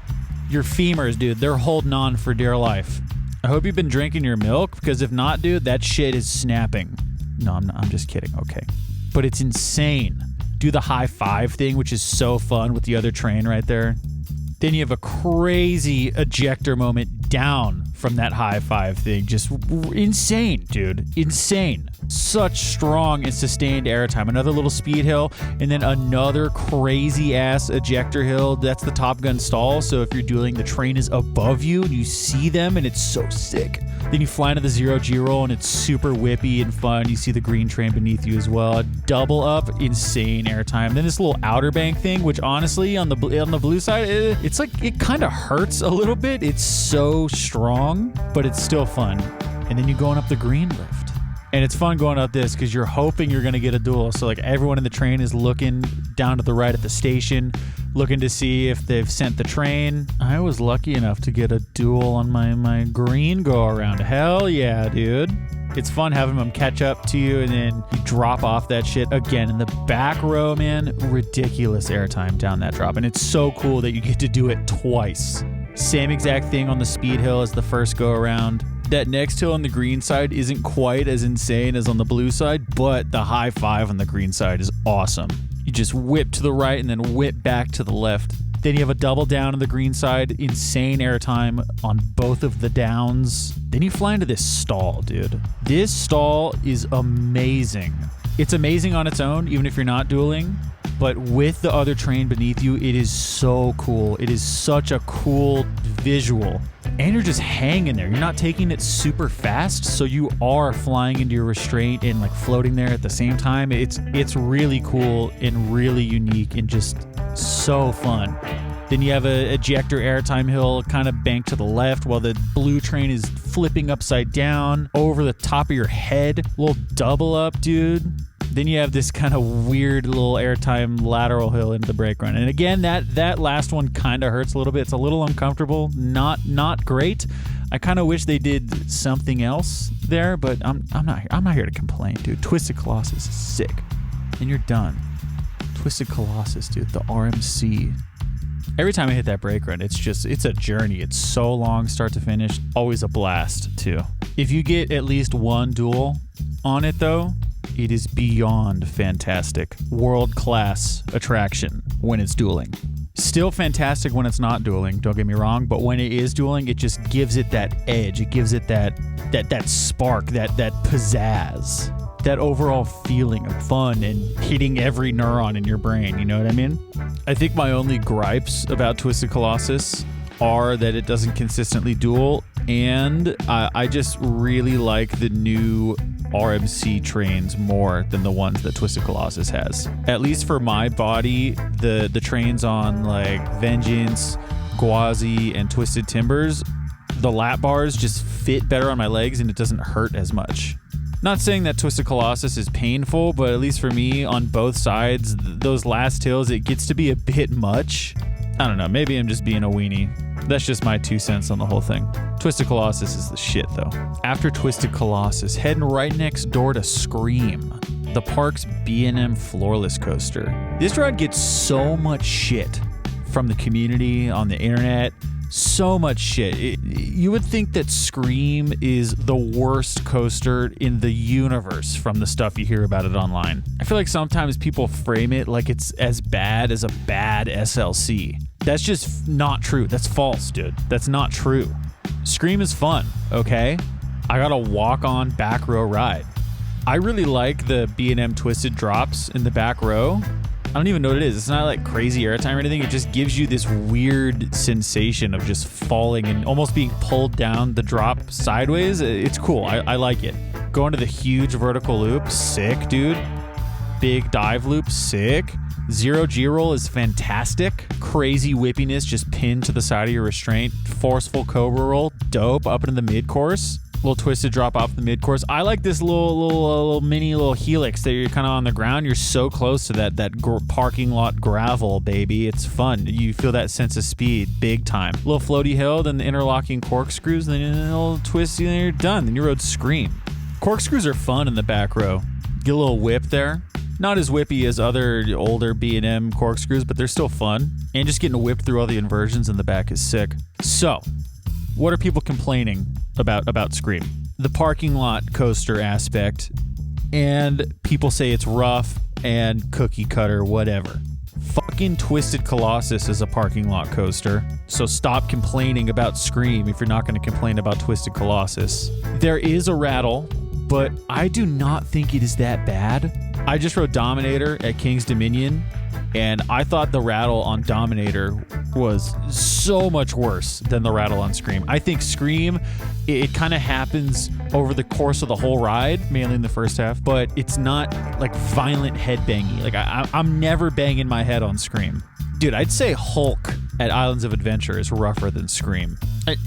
Your femurs, dude, they're holding on for dear life. I hope you've been drinking your milk, because if not, dude, that shit is snapping. No, I'm just kidding. Okay. But it's insane. Do the high five thing, which is so fun with the other train right there. Then you have a crazy ejector moment down from that high five thing. Just insane, dude. Insane. Such strong and sustained airtime. Another little speed hill, and then another crazy ass ejector hill. That's the Top Gun stall. So if you're dueling, the train is above you and you see them, and it's so sick. Then you fly into the zero G roll, and it's super whippy and fun. You see the green train beneath you as well. Double up, insane airtime. Then this little Outer Bank thing, which honestly on the blue side, it's like it kind of hurts a little bit. It's so strong, but it's still fun. And then you're going up the green lift. And it's fun going up this because you're hoping you're going to get a duel. So like everyone in the train is looking down to the right at the station, looking to see if they've sent the train. I was lucky enough to get a duel on my green go around. Hell yeah, dude. It's fun having them catch up to you, and then you drop off that shit again in the back row, man. Ridiculous airtime down that drop. And it's so cool that you get to do it twice. Same exact thing on the speed hill as the first go around. That next hill on the green side isn't quite as insane as on the blue side, but the high five on the green side is awesome. You just whip to the right and then whip back to the left. Then you have a double down on the green side, insane airtime on both of the downs. Then you fly into this stall, dude. This stall is amazing. It's amazing on its own, even if you're not dueling. But with the other train beneath you, it is so cool. It is such a cool visual. And you're just hanging there. You're not taking it super fast, so you are flying into your restraint and like floating there at the same time. It's really cool and really unique and just so fun. Then you have a ejector airtime hill kind of banked to the left while the blue train is flipping upside down over the top of your head. Little double up, dude. Then you have this kind of weird little airtime lateral hill into the brake run. And again, that last one kind of hurts a little bit. It's a little uncomfortable. Not great. I kind of wish they did something else there, but I'm not here to complain, dude. Twisted Colossus is sick. And you're done. Twisted Colossus, dude. The RMC. Every time I hit that brake run, it's a journey. It's so long, start to finish. Always a blast, too. If you get at least one duel on it, though, it is beyond fantastic. World-class attraction when it's dueling. Still fantastic when it's not dueling, don't get me wrong, but when it is dueling, it just gives it that edge. It gives it that spark, that pizzazz. That overall feeling of fun and hitting every neuron in your brain, you know what I mean? I think my only gripes about Twisted Colossus are that it doesn't consistently duel, and I just really like the new RMC trains more than the ones that Twisted Colossus has. At least for my body, the trains on like Vengeance, Gwazi, and Twisted Timbers, the lap bars just fit better on my legs and it doesn't hurt as much. Not saying that Twisted Colossus is painful, but at least for me, on both sides, those last hills, it gets to be a bit much. I don't know, maybe I'm just being a weenie. That's just my 2 cents on the whole thing. Twisted Colossus is the shit, though. After Twisted Colossus, heading right next door to Scream, the park's B&M floorless coaster. This ride gets so much shit from the community, on the internet. So much shit. You would think that Scream is the worst coaster in the universe from the stuff you hear about it online. I feel like sometimes people frame it like it's as bad as a bad SLC. That's just not true. That's false, dude. That's not true. Scream is fun, okay? I got a walk-on back row ride. I really like the B&M twisted drops in the back row. I don't even know what it is. It's not like crazy airtime or anything. It just gives you this weird sensation of just falling and almost being pulled down the drop sideways. It's cool. I like it. Going to the huge vertical loop, sick, dude. Big dive loop, sick. Zero G-roll is fantastic. Crazy whippiness just pinned to the side of your restraint. Forceful cobra roll, dope. Up into the mid-course. Little twisted drop off the mid-course. I like this little mini helix that you're kind of on the ground. You're so close to that parking lot gravel, baby. It's fun. You feel that sense of speed big time. Little floaty hill, then the interlocking corkscrews, and then a little twist, and then you're done. Then you rode Scream. Corkscrews are fun in the back row. Get a little whip there. Not as whippy as other older B&M corkscrews, but they're still fun. And just getting whipped through all the inversions in the back is sick. So, what are people complaining about Scream? The parking lot coaster aspect, and people say it's rough and cookie cutter, whatever. Fucking Twisted Colossus is a parking lot coaster, so stop complaining about Scream if you're not going to complain about Twisted Colossus. There is a rattle, but I do not think it is that bad. I just rode Dominator at King's Dominion, and I thought the rattle on Dominator was so much worse than the rattle on Scream. I think Scream, it kind of happens over the course of the whole ride, mainly in the first half, but it's not like violent head bangy. Like I'm never banging my head on Scream. Dude, I'd say Hulk at Islands of Adventure is rougher than Scream.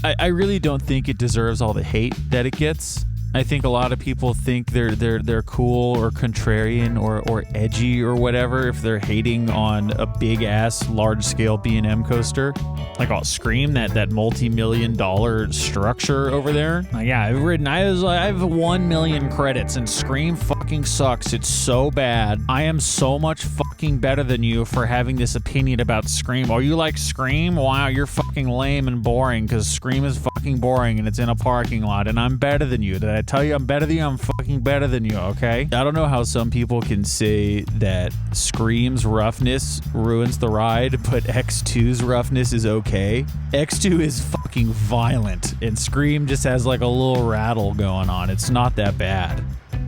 I really don't think it deserves all the hate that it gets. I think a lot of people think they're cool or contrarian or edgy or whatever if they're hating on a big ass large scale B&M coaster. Like Scream, that multi-million-dollar structure over there. Like, yeah, I've ridden. I have 1 million credits, and Scream fucking sucks. It's so bad. I am so much fucking better than you for having this opinion about Scream. Oh, you like Scream? Wow, you're fucking lame and boring because Scream is fucking boring and it's in a parking lot, and I'm better than you. Did I tell you I'm better than you? I'm fucking better than you, okay? I don't know how some people can say that Scream's roughness ruins the ride, but X2's roughness is okay. X2 is fucking violent, and Scream just has like a little rattle going on. It's not that bad.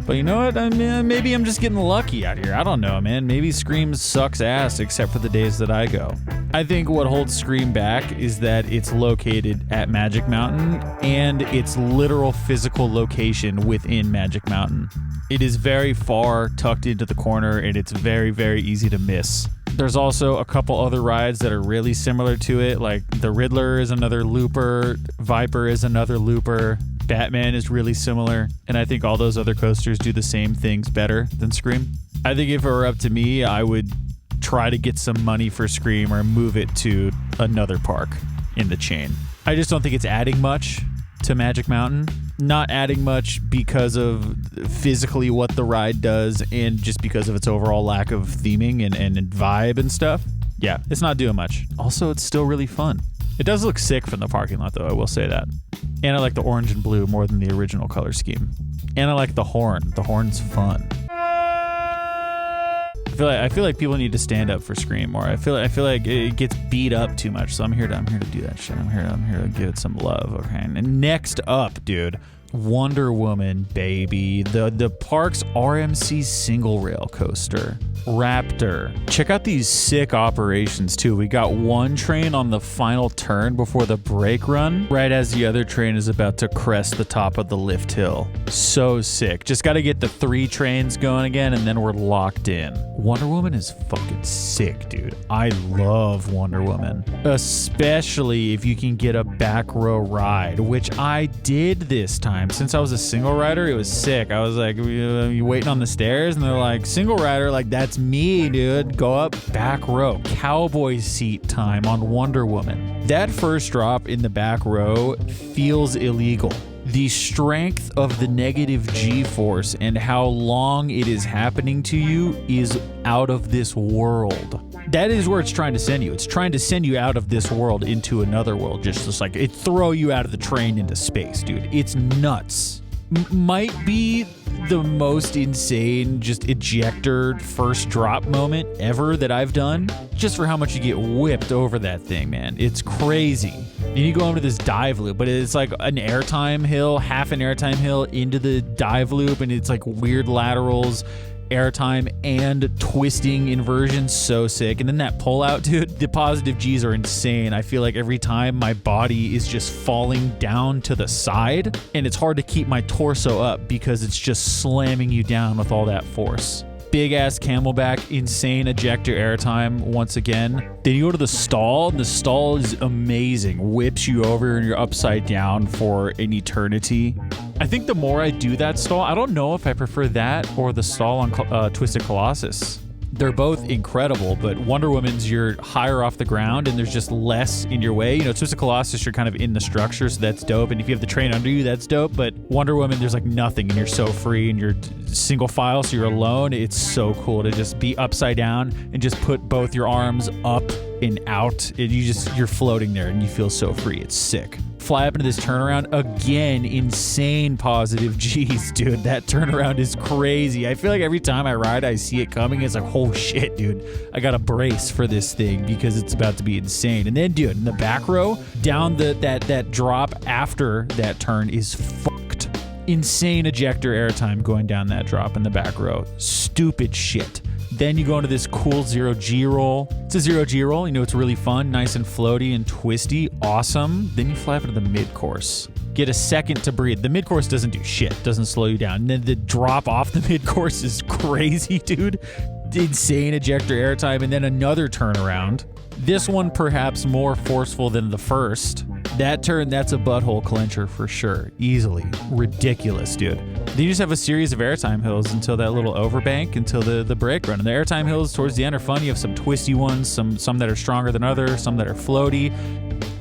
But you know what? I mean, maybe I'm just getting lucky out here. I don't know, man. Maybe Scream sucks ass except for the days that I go. I think what holds Scream back is that it's located at Magic Mountain and its literal physical location within Magic Mountain. It is very far tucked into the corner, and it's very, very easy to miss. There's also a couple other rides that are really similar to it, like the Riddler is another looper, Viper is another looper, Batman is really similar, and I think all those other coasters do the same things better than Scream. I think if it were up to me, I would try to get some money for Scream or move it to another park in the chain. I just don't think it's adding much to Magic Mountain. Not adding much because of physically what the ride does and just because of its overall lack of theming and vibe and stuff. Yeah, it's not doing much. Also, it's still really fun. It does look sick from the parking lot, though, I will say that. And I like the orange and blue more than the original color scheme. And I like the horn. The horn's fun. I feel like people need to stand up for Scream more. I feel like it gets beat up too much. So I'm here to do that shit. I'm here to give it some love. Okay. And next up, dude, Wonder Woman, baby. The park's RMC single rail coaster. Raptor. Check out these sick operations too. We got one train on the final turn before the brake run, right as the other train is about to crest the top of the lift hill. So sick. Just got to get the 3 trains going again and then we're locked in. Wonder Woman is fucking sick, dude. I love Wonder Woman. Especially if you can get a back row ride, which I did this time. Since I was a single rider, it was sick. I was like, you waiting on the stairs? And they're like, single rider, like that's me, dude. Go up back row. Cowboy seat time on Wonder Woman. That first drop in the back row feels illegal. The strength of the negative G-force and how long it is happening to you is out of this world. That is where it's trying to send you. It's trying to send you out of this world into another world. Just like it throw you out of the train into space, dude. It's nuts. Might be the most insane just ejector first drop moment ever that I've done, just for how much you get whipped over that thing, man. It's crazy. And you go into this dive loop, but it's like an airtime hill, half an airtime hill into the dive loop, and it's like weird laterals, airtime, and twisting inversion. So sick. And then that pull out, dude, the positive G's are insane. I feel like every time my body is just falling down to the side, and it's hard to keep my torso up because it's just slamming you down with all that force. Big ass camelback, insane ejector airtime once again. Then you go to the stall, and the stall is amazing. Whips you over and you're upside down for an eternity. I think the more I do that stall, I don't know if I prefer that or the stall on Twisted Colossus. They're both incredible, but Wonder Woman's, you're higher off the ground and there's just less in your way. You know, Twisted Colossus, you're kind of in the structure, so that's dope. And if you have the train under you, that's dope. But Wonder Woman, there's like nothing and you're so free and you're single file, so you're alone. It's so cool to just be upside down and just put both your arms up and out. And you're floating there and you feel so free. It's sick. Fly up into this turnaround again. Insane positive G's, dude. That turnaround is crazy. I feel like every time I ride, I see it coming. It's like, oh shit, dude. I got to brace for this thing because it's about to be insane. And then, dude, in the back row, down that drop after that turn is fucked. Insane ejector airtime going down that drop in the back row. Stupid shit. Then you go into this cool 0G roll. It's a 0G roll. You know, it's really fun, nice and floaty and twisty. Awesome. Then you fly up into the mid-course. Get a second to breathe. The mid-course doesn't do shit. Doesn't slow you down. And then the drop off the mid-course is crazy, dude. Insane ejector airtime. And then another turnaround. This one perhaps more forceful than the first. That turn, that's a butthole clencher for sure. Easily. Ridiculous, dude. Then you just have a series of airtime hills until that little overbank, until the brake run. And the airtime hills towards the end are fun. You have some twisty ones, some that are stronger than others, some that are floaty.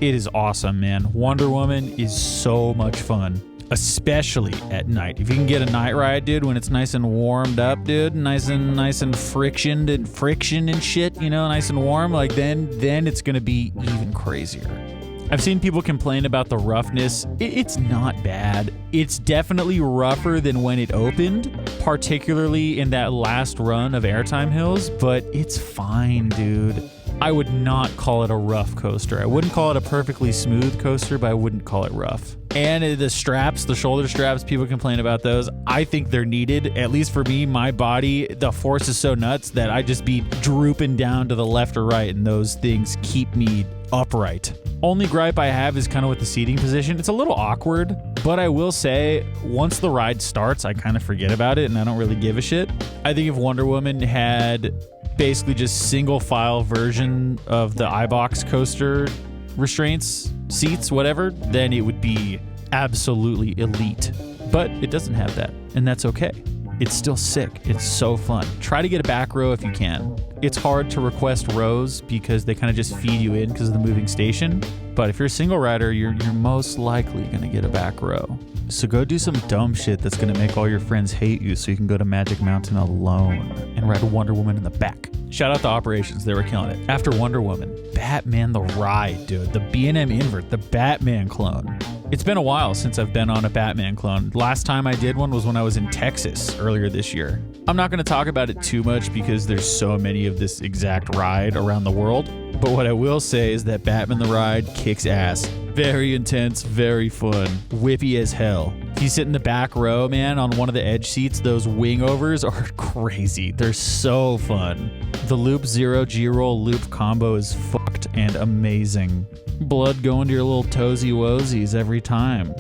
It is awesome, man. Wonder Woman is so much fun, especially at night. If you can get a night ride, dude, when it's nice and warmed up, dude, nice and frictioned and friction and shit, you know, nice and warm, like then it's gonna be even crazier. I've seen people complain about the roughness. It's not bad. It's definitely rougher than when it opened, particularly in that last run of airtime hills, but it's fine, dude. I would not call it a rough coaster. I wouldn't call it a perfectly smooth coaster, but I wouldn't call it rough. And the straps, the shoulder straps, people complain about those. I think they're needed. At least for me, my body, the force is so nuts that I just be drooping down to the left or right, and those things keep me upright. Only gripe I have is kind of with the seating position. It's a little awkward, but I will say once the ride starts, I kind of forget about it and I don't really give a shit. I think if Wonder Woman had basically just single file version of the iBox coaster restraints, seats, whatever, then it would be absolutely elite. But it doesn't have that, and that's okay. it's still sick. It's so fun. Try to get a back row if you can. It's hard to request rows because they kind of just feed you in because of the moving station. But if you're a single rider, you're most likely going to get a back row. So go do some dumb shit that's going to make all your friends hate you so you can go to Magic Mountain alone and ride Wonder Woman in the back. Shout out to Operations. They were killing it. After Wonder Woman, Batman the Ride, dude. The B&M invert, the Batman clone. It's been a while since I've been on a Batman clone. Last time I did one was when I was in Texas earlier this year. I'm not going to talk about it too much because there's so many of this exact ride around the world. But what I will say is that Batman the Ride kicks ass. Very intense, very fun, whippy as hell. If you sit in the back row, man, on one of the edge seats, those wingovers are crazy. They're so fun. The Loop Zero G-Roll Loop combo is fucked and amazing. Blood going to your little toesy woesies every time.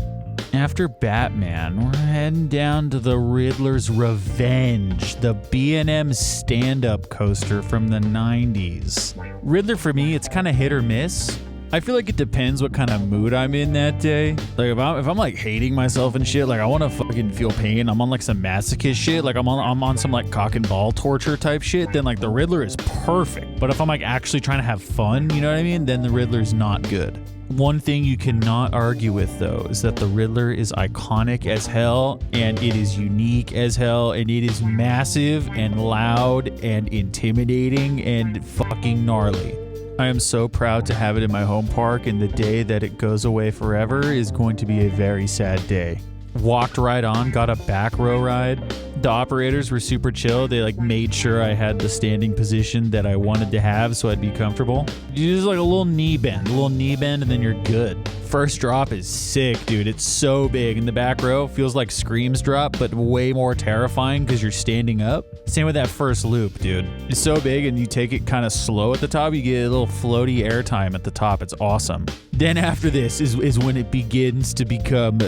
After Batman, we're heading down to the Riddler's Revenge, the B&M stand-up coaster from the 90s. Riddler for me, it's kind of hit or miss. I feel like it depends what kind of mood I'm in that day. Like if I'm like hating myself and shit, like I want to fucking feel pain, I'm on like some masochist shit, like I'm on some like cock and ball torture type shit, then like the Riddler is perfect. But if I'm like actually trying to have fun, you know what I mean, then the Riddler's not good. One thing you cannot argue with though is that the Riddler is iconic as hell, and it is unique as hell, and it is massive and loud and intimidating and fucking gnarly. I am so proud to have it in my home park, and the day that it goes away forever is going to be a very sad day. Walked right on, got a back row ride. The operators were super chill. They like made sure I had the standing position that I wanted to have so I'd be comfortable. You just like a little knee bend, and then you're good. First drop is sick, dude. It's so big. In the back row, feels like Scream's drop, but way more terrifying because you're standing up. Same with that first loop, dude. It's so big and you take it kind of slow at the top. You get a little floaty airtime at the top. It's awesome. Then after this is when it begins to become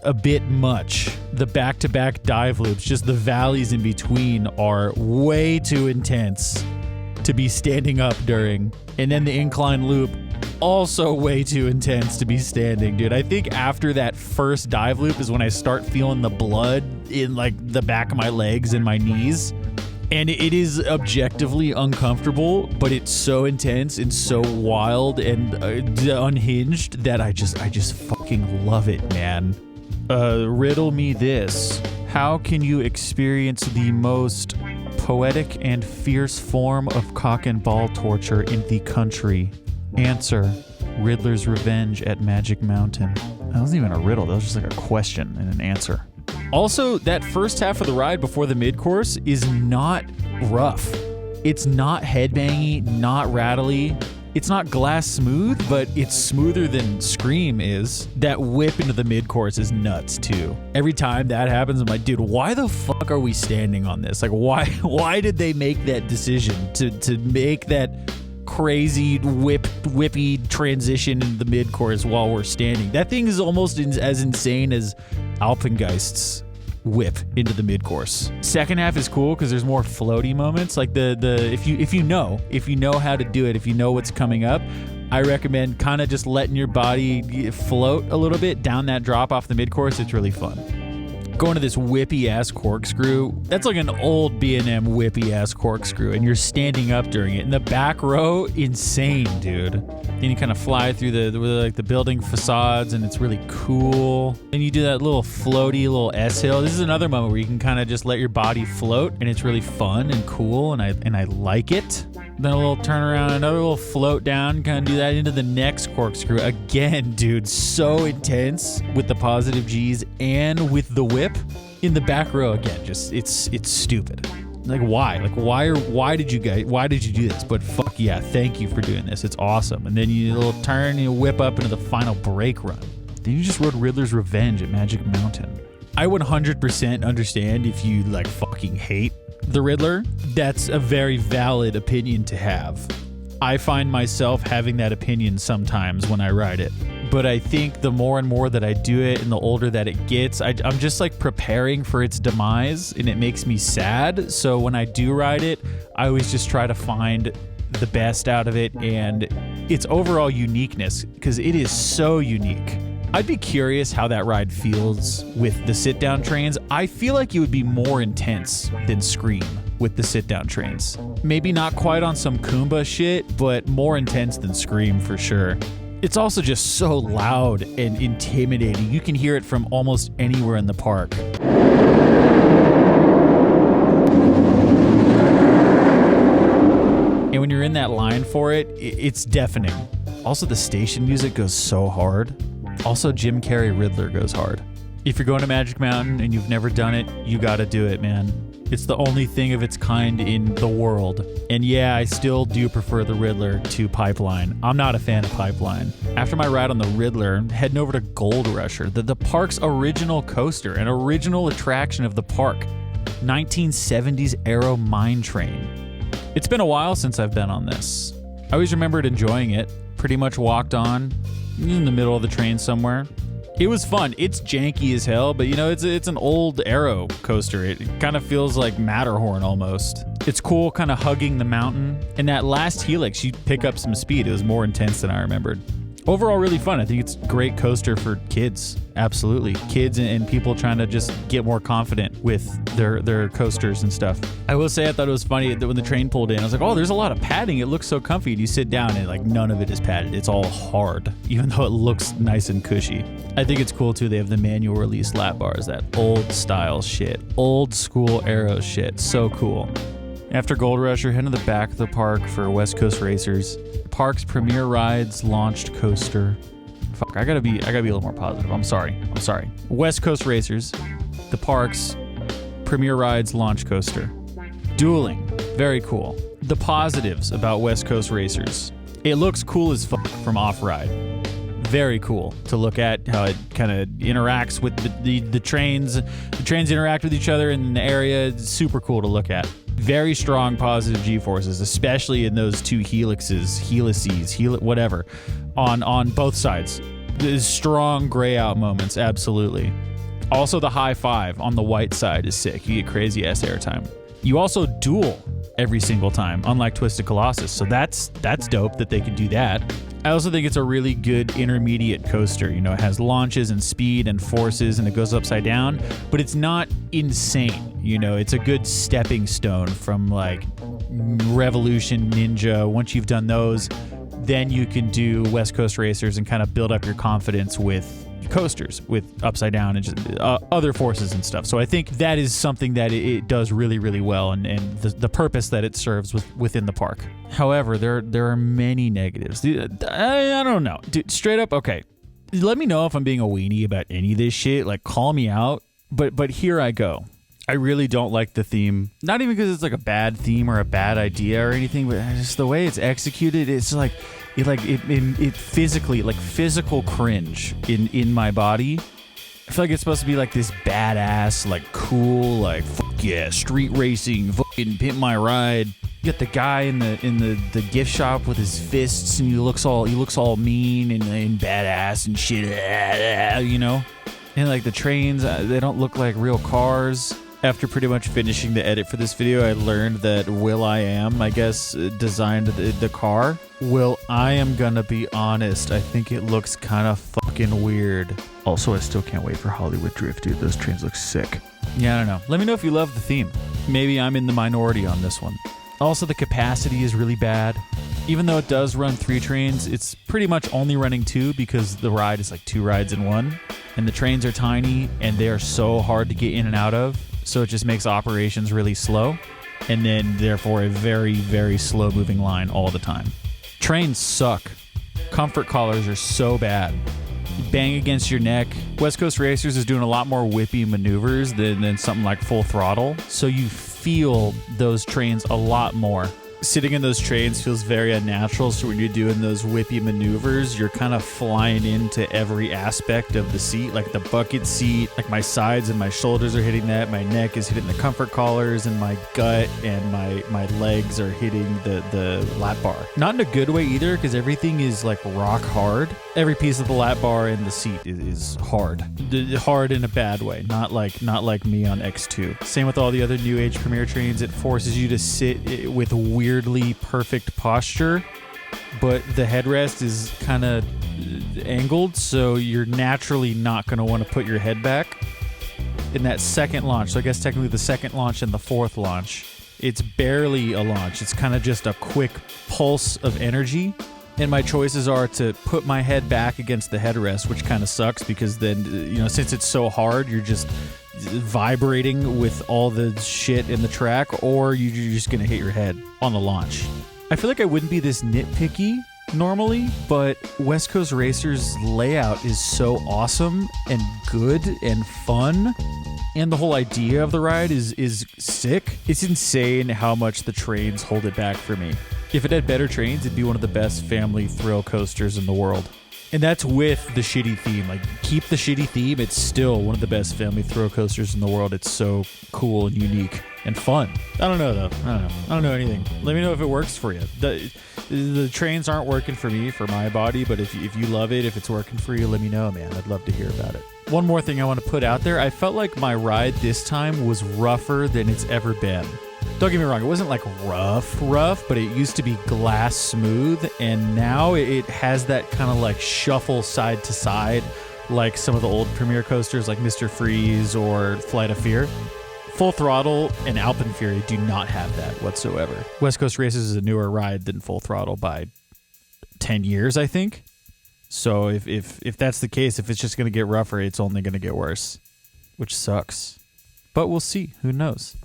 a bit much. The back-to-back dive loops, just the valleys in between are way too intense to be standing up during. And then the incline loop, also way too intense to be standing, dude. I think after that first dive loop is when I start feeling the blood in like the back of my legs and my knees. And it is objectively uncomfortable, but it's so intense and so wild and unhinged that I just fucking love it, man. Riddle me this. How can you experience the most poetic and fierce form of cock and ball torture in the country? Answer: Riddler's Revenge at Magic Mountain. That wasn't even a riddle. That was just like a question and an answer. Also, that first half of the ride before the mid-course is not rough. It's not headbangy, not rattly. It's not glass smooth, but it's smoother than Scream is. That whip into the mid-course is nuts too. Every time that happens, I'm like, dude, why the fuck are we standing on this? Like, why did they make that decision to make that crazy whippy transition in the mid-course while we're standing? That thing is almost as insane as Alpengeist's whip into the mid-course. Second half is cool because there's more floaty moments. Like if you know how to do it, if you know what's coming up, I recommend kind of just letting your body float a little bit down that drop off the mid-course. It's really fun. Going to this whippy-ass corkscrew. That's like an old B&M whippy-ass corkscrew, and you're standing up during it. In the back row, insane, dude. Then you kind of fly through the building facades, and it's really cool. Then you do that little floaty little S-hill. This is another moment where you can kind of just let your body float, and it's really fun and cool, and I like it. Then a little turnaround, another little float down, kind of do that into the next corkscrew. Again, dude, so intense with the positive G's and with the whip. In the back row again, just it's stupid. Like why? Like why did you do this? But fuck yeah, thank you for doing this. It's awesome. And then you do a little turn, you whip up into the final brake run. Then you just rode Riddler's Revenge at Magic Mountain. I 100% understand if you like fucking hate the Riddler. That's a very valid opinion to have. I find myself having that opinion sometimes when I ride it. But I think the more and more that I do it and the older that it gets, I'm just like preparing for its demise, and it makes me sad. So when I do ride it, I always just try to find the best out of it and its overall uniqueness, because it is so unique. I'd be curious how that ride feels with the sit-down trains. I feel like it would be more intense than Scream with the sit-down trains. Maybe not quite on some Kumba shit, but more intense than Scream for sure. It's also just so loud and intimidating. You can hear it from almost anywhere in the park. And when you're in that line for it, it's deafening. Also, the station music goes so hard. Also, Jim Carrey Riddler goes hard. If you're going to Magic Mountain and you've never done it, you gotta do it, man. It's the only thing of its kind in the world. And yeah, I still do prefer the Riddler to Pipeline. I'm not a fan of Pipeline. After my ride on the Riddler, I'm heading over to Gold Rusher, the park's original coaster, an original attraction of the park. 1970s Aero Mine Train. It's been a while since I've been on this. I always remembered enjoying it. Pretty much walked on in the middle of the train somewhere. It was fun. It's janky as hell, but you know, it's an old Aero coaster. It kind of feels like Matterhorn almost. It's cool kind of hugging the mountain. And that last helix, you pick up some speed. It was more intense than I remembered. Overall, really fun. I think it's a great coaster for kids. Absolutely. Kids and people trying to just get more confident with their coasters and stuff. I will say I thought it was funny that when the train pulled in, I was like, oh, there's a lot of padding. It looks so comfy. And you sit down and like none of it is padded. It's all hard, even though it looks nice and cushy. I think it's cool too. They have the manual release lap bars, that old style shit, old school Aero shit. So cool. After Gold Rush, you're heading to the back of the park for West Coast Racers. Park's premier rides launched coaster. Fuck, I gotta be a little more positive. I'm sorry. West Coast Racers, the park's premier rides launch coaster. Dueling, very cool. The positives about West Coast Racers. It looks cool as fuck from off-ride. Very cool to look at how it kind of interacts with the trains. The trains interact with each other in the area. It's super cool to look at. Very strong positive G-forces, especially in those two helices, whatever, on both sides. There's strong gray out moments, absolutely. Also, the high five on the white side is sick. You get crazy ass airtime. You also duel every single time, unlike Twisted Colossus. So that's dope that they could do that. I also think it's a really good intermediate coaster. You know, it has launches and speed and forces and it goes upside down, but it's not insane. You know, it's a good stepping stone from like Revolution, Ninja. Once you've done those, then you can do West Coast Racers and kind of build up your confidence with coasters with upside down and just other forces and stuff. So I think that is something that it does really, really well and the purpose that it serves within the park. However, there are many negatives. I don't know. Dude, straight up, okay. Let me know if I'm being a weenie about any of this shit. Like, call me out. But here I go. I really don't like the theme. Not even because it's like a bad theme or a bad idea or anything, but just the way it's executed, it's like it physically, like physical cringe in my body. I feel like it's supposed to be like this badass, like cool, like fuck yeah, street racing, fucking pimp my ride. You got the guy in the gift shop with his fists, and he looks all mean and badass and shit, you know. And like the trains, they don't look like real cars. After pretty much finishing the edit for this video, I learned that will.i.am, I guess, designed the car. I am gonna be honest, I think it looks kind of fucking weird. Also, I still can't wait for Hollywood Drift, dude. Those trains look sick. Yeah, I don't know. Let me know if you love the theme. Maybe I'm in the minority on this one. Also, the capacity is really bad. Even though it does run 3 trains, it's pretty much only running 2 because the ride is like 2 rides in one. And the trains are tiny and they are so hard to get in and out of. So it just makes operations really slow, and then therefore a very, very slow moving line all the time. Trains suck. Comfort collars are so bad. You bang against your neck. West Coast Racers is doing a lot more whippy maneuvers than something like Full Throttle, so you feel those trains a lot more. Sitting in those trains feels very unnatural, so when you're doing those whippy maneuvers, you're kind of flying into every aspect of the seat, like the bucket seat, like my sides and my shoulders are hitting that, my neck is hitting the comfort collars, and my gut and my legs are hitting the lap bar. Not in a good way either, because everything is like rock hard. Every piece of the lap bar and the seat is hard. Hard in a bad way, not like me on X2. Same with all the other new age Premier trains. It forces you to sit with weirdly perfect posture, but the headrest is kind of angled, so you're naturally not going to want to put your head back. In that second launch, so I guess technically the second launch and the fourth launch, it's barely a launch. It's kind of just a quick pulse of energy. And my choices are to put my head back against the headrest, which kind of sucks because then, since it's so hard, you're just vibrating with all the shit in the track, or you're just going to hit your head on the launch. I feel like I wouldn't be this nitpicky normally, but West Coast Racers layout is so awesome and good and fun. And the whole idea of the ride is sick. It's insane how much the trains hold it back for me. If it had better trains, it'd be one of the best family thrill coasters in the world. And that's with the shitty theme. Like, keep the shitty theme, it's still one of the best family thrill coasters in the world. It's so cool and unique and fun. I don't know, though. I don't know anything. Let me know if it works for you. The trains aren't working for me, for my body, but if you love it, if it's working for you, let me know, man. I'd love to hear about it. One more thing I want to put out there. I felt like my ride this time was rougher than it's ever been. Don't get me wrong, it wasn't like rough, but it used to be glass smooth, and now it has that kind of like shuffle side to side, like some of the old Premier coasters like Mr. Freeze or Flight of Fear. Full Throttle and Alpenfury do not have that whatsoever. West Coast Races is a newer ride than Full Throttle by 10 years, I think. So if that's the case, if it's just going to get rougher, it's only going to get worse, which sucks. But we'll see. Who knows?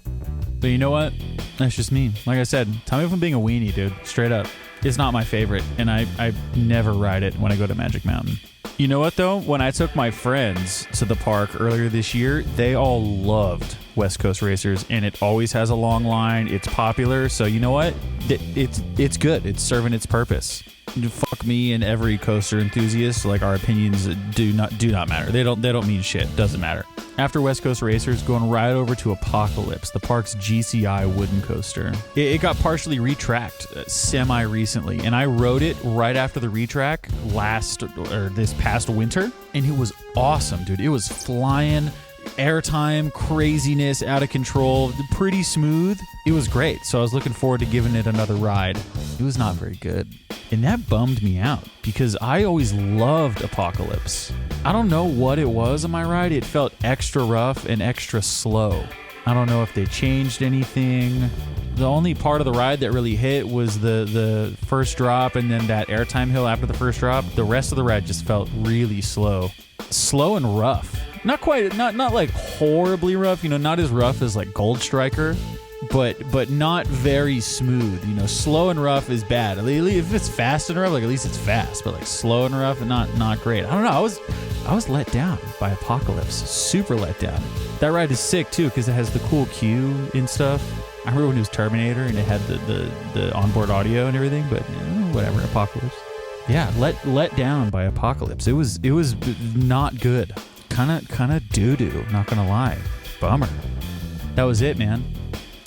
But you know what? That's just me. Like I said, tell me if I'm being a weenie, dude. Straight up. It's not my favorite, and I never ride it when I go to Magic Mountain. You know what, though? When I took my friends to the park earlier this year, they all loved West Coast Racers, and it always has a long line. It's popular, so you know what? It's good. It's serving its purpose. Fuck me and every coaster enthusiast. Like, our opinions do not matter. They don't mean shit. Doesn't matter. After West Coast Racers, going right over to Apocalypse, the park's GCI wooden coaster. It got partially retracked semi-recently, and I rode it right after the retrack this past winter, and it was awesome, dude. It was flying, airtime, craziness, out of control, pretty smooth. It was great, so I was looking forward to giving it another ride. It was not very good, and that bummed me out because I always loved Apocalypse. I don't know what it was on my ride. It felt extra rough and extra slow. I don't know if they changed anything. The only part of the ride that really hit was the first drop and then that airtime hill after the first drop. The rest of the ride just felt really slow. Slow and rough. Not like horribly rough, not as rough as like Gold Striker, but not very smooth. Slow and rough is bad. If it's fast and rough, like at least it's fast, but like slow and rough and not great. I don't know. I was let down by Apocalypse. Super let down. That ride is sick too because it has the cool queue and stuff. I remember when it was Terminator and it had the onboard audio and everything, but whatever. Apocalypse. Yeah, let down by Apocalypse. It was not good. Kind of doo-doo, not gonna lie. Bummer. That was it, man.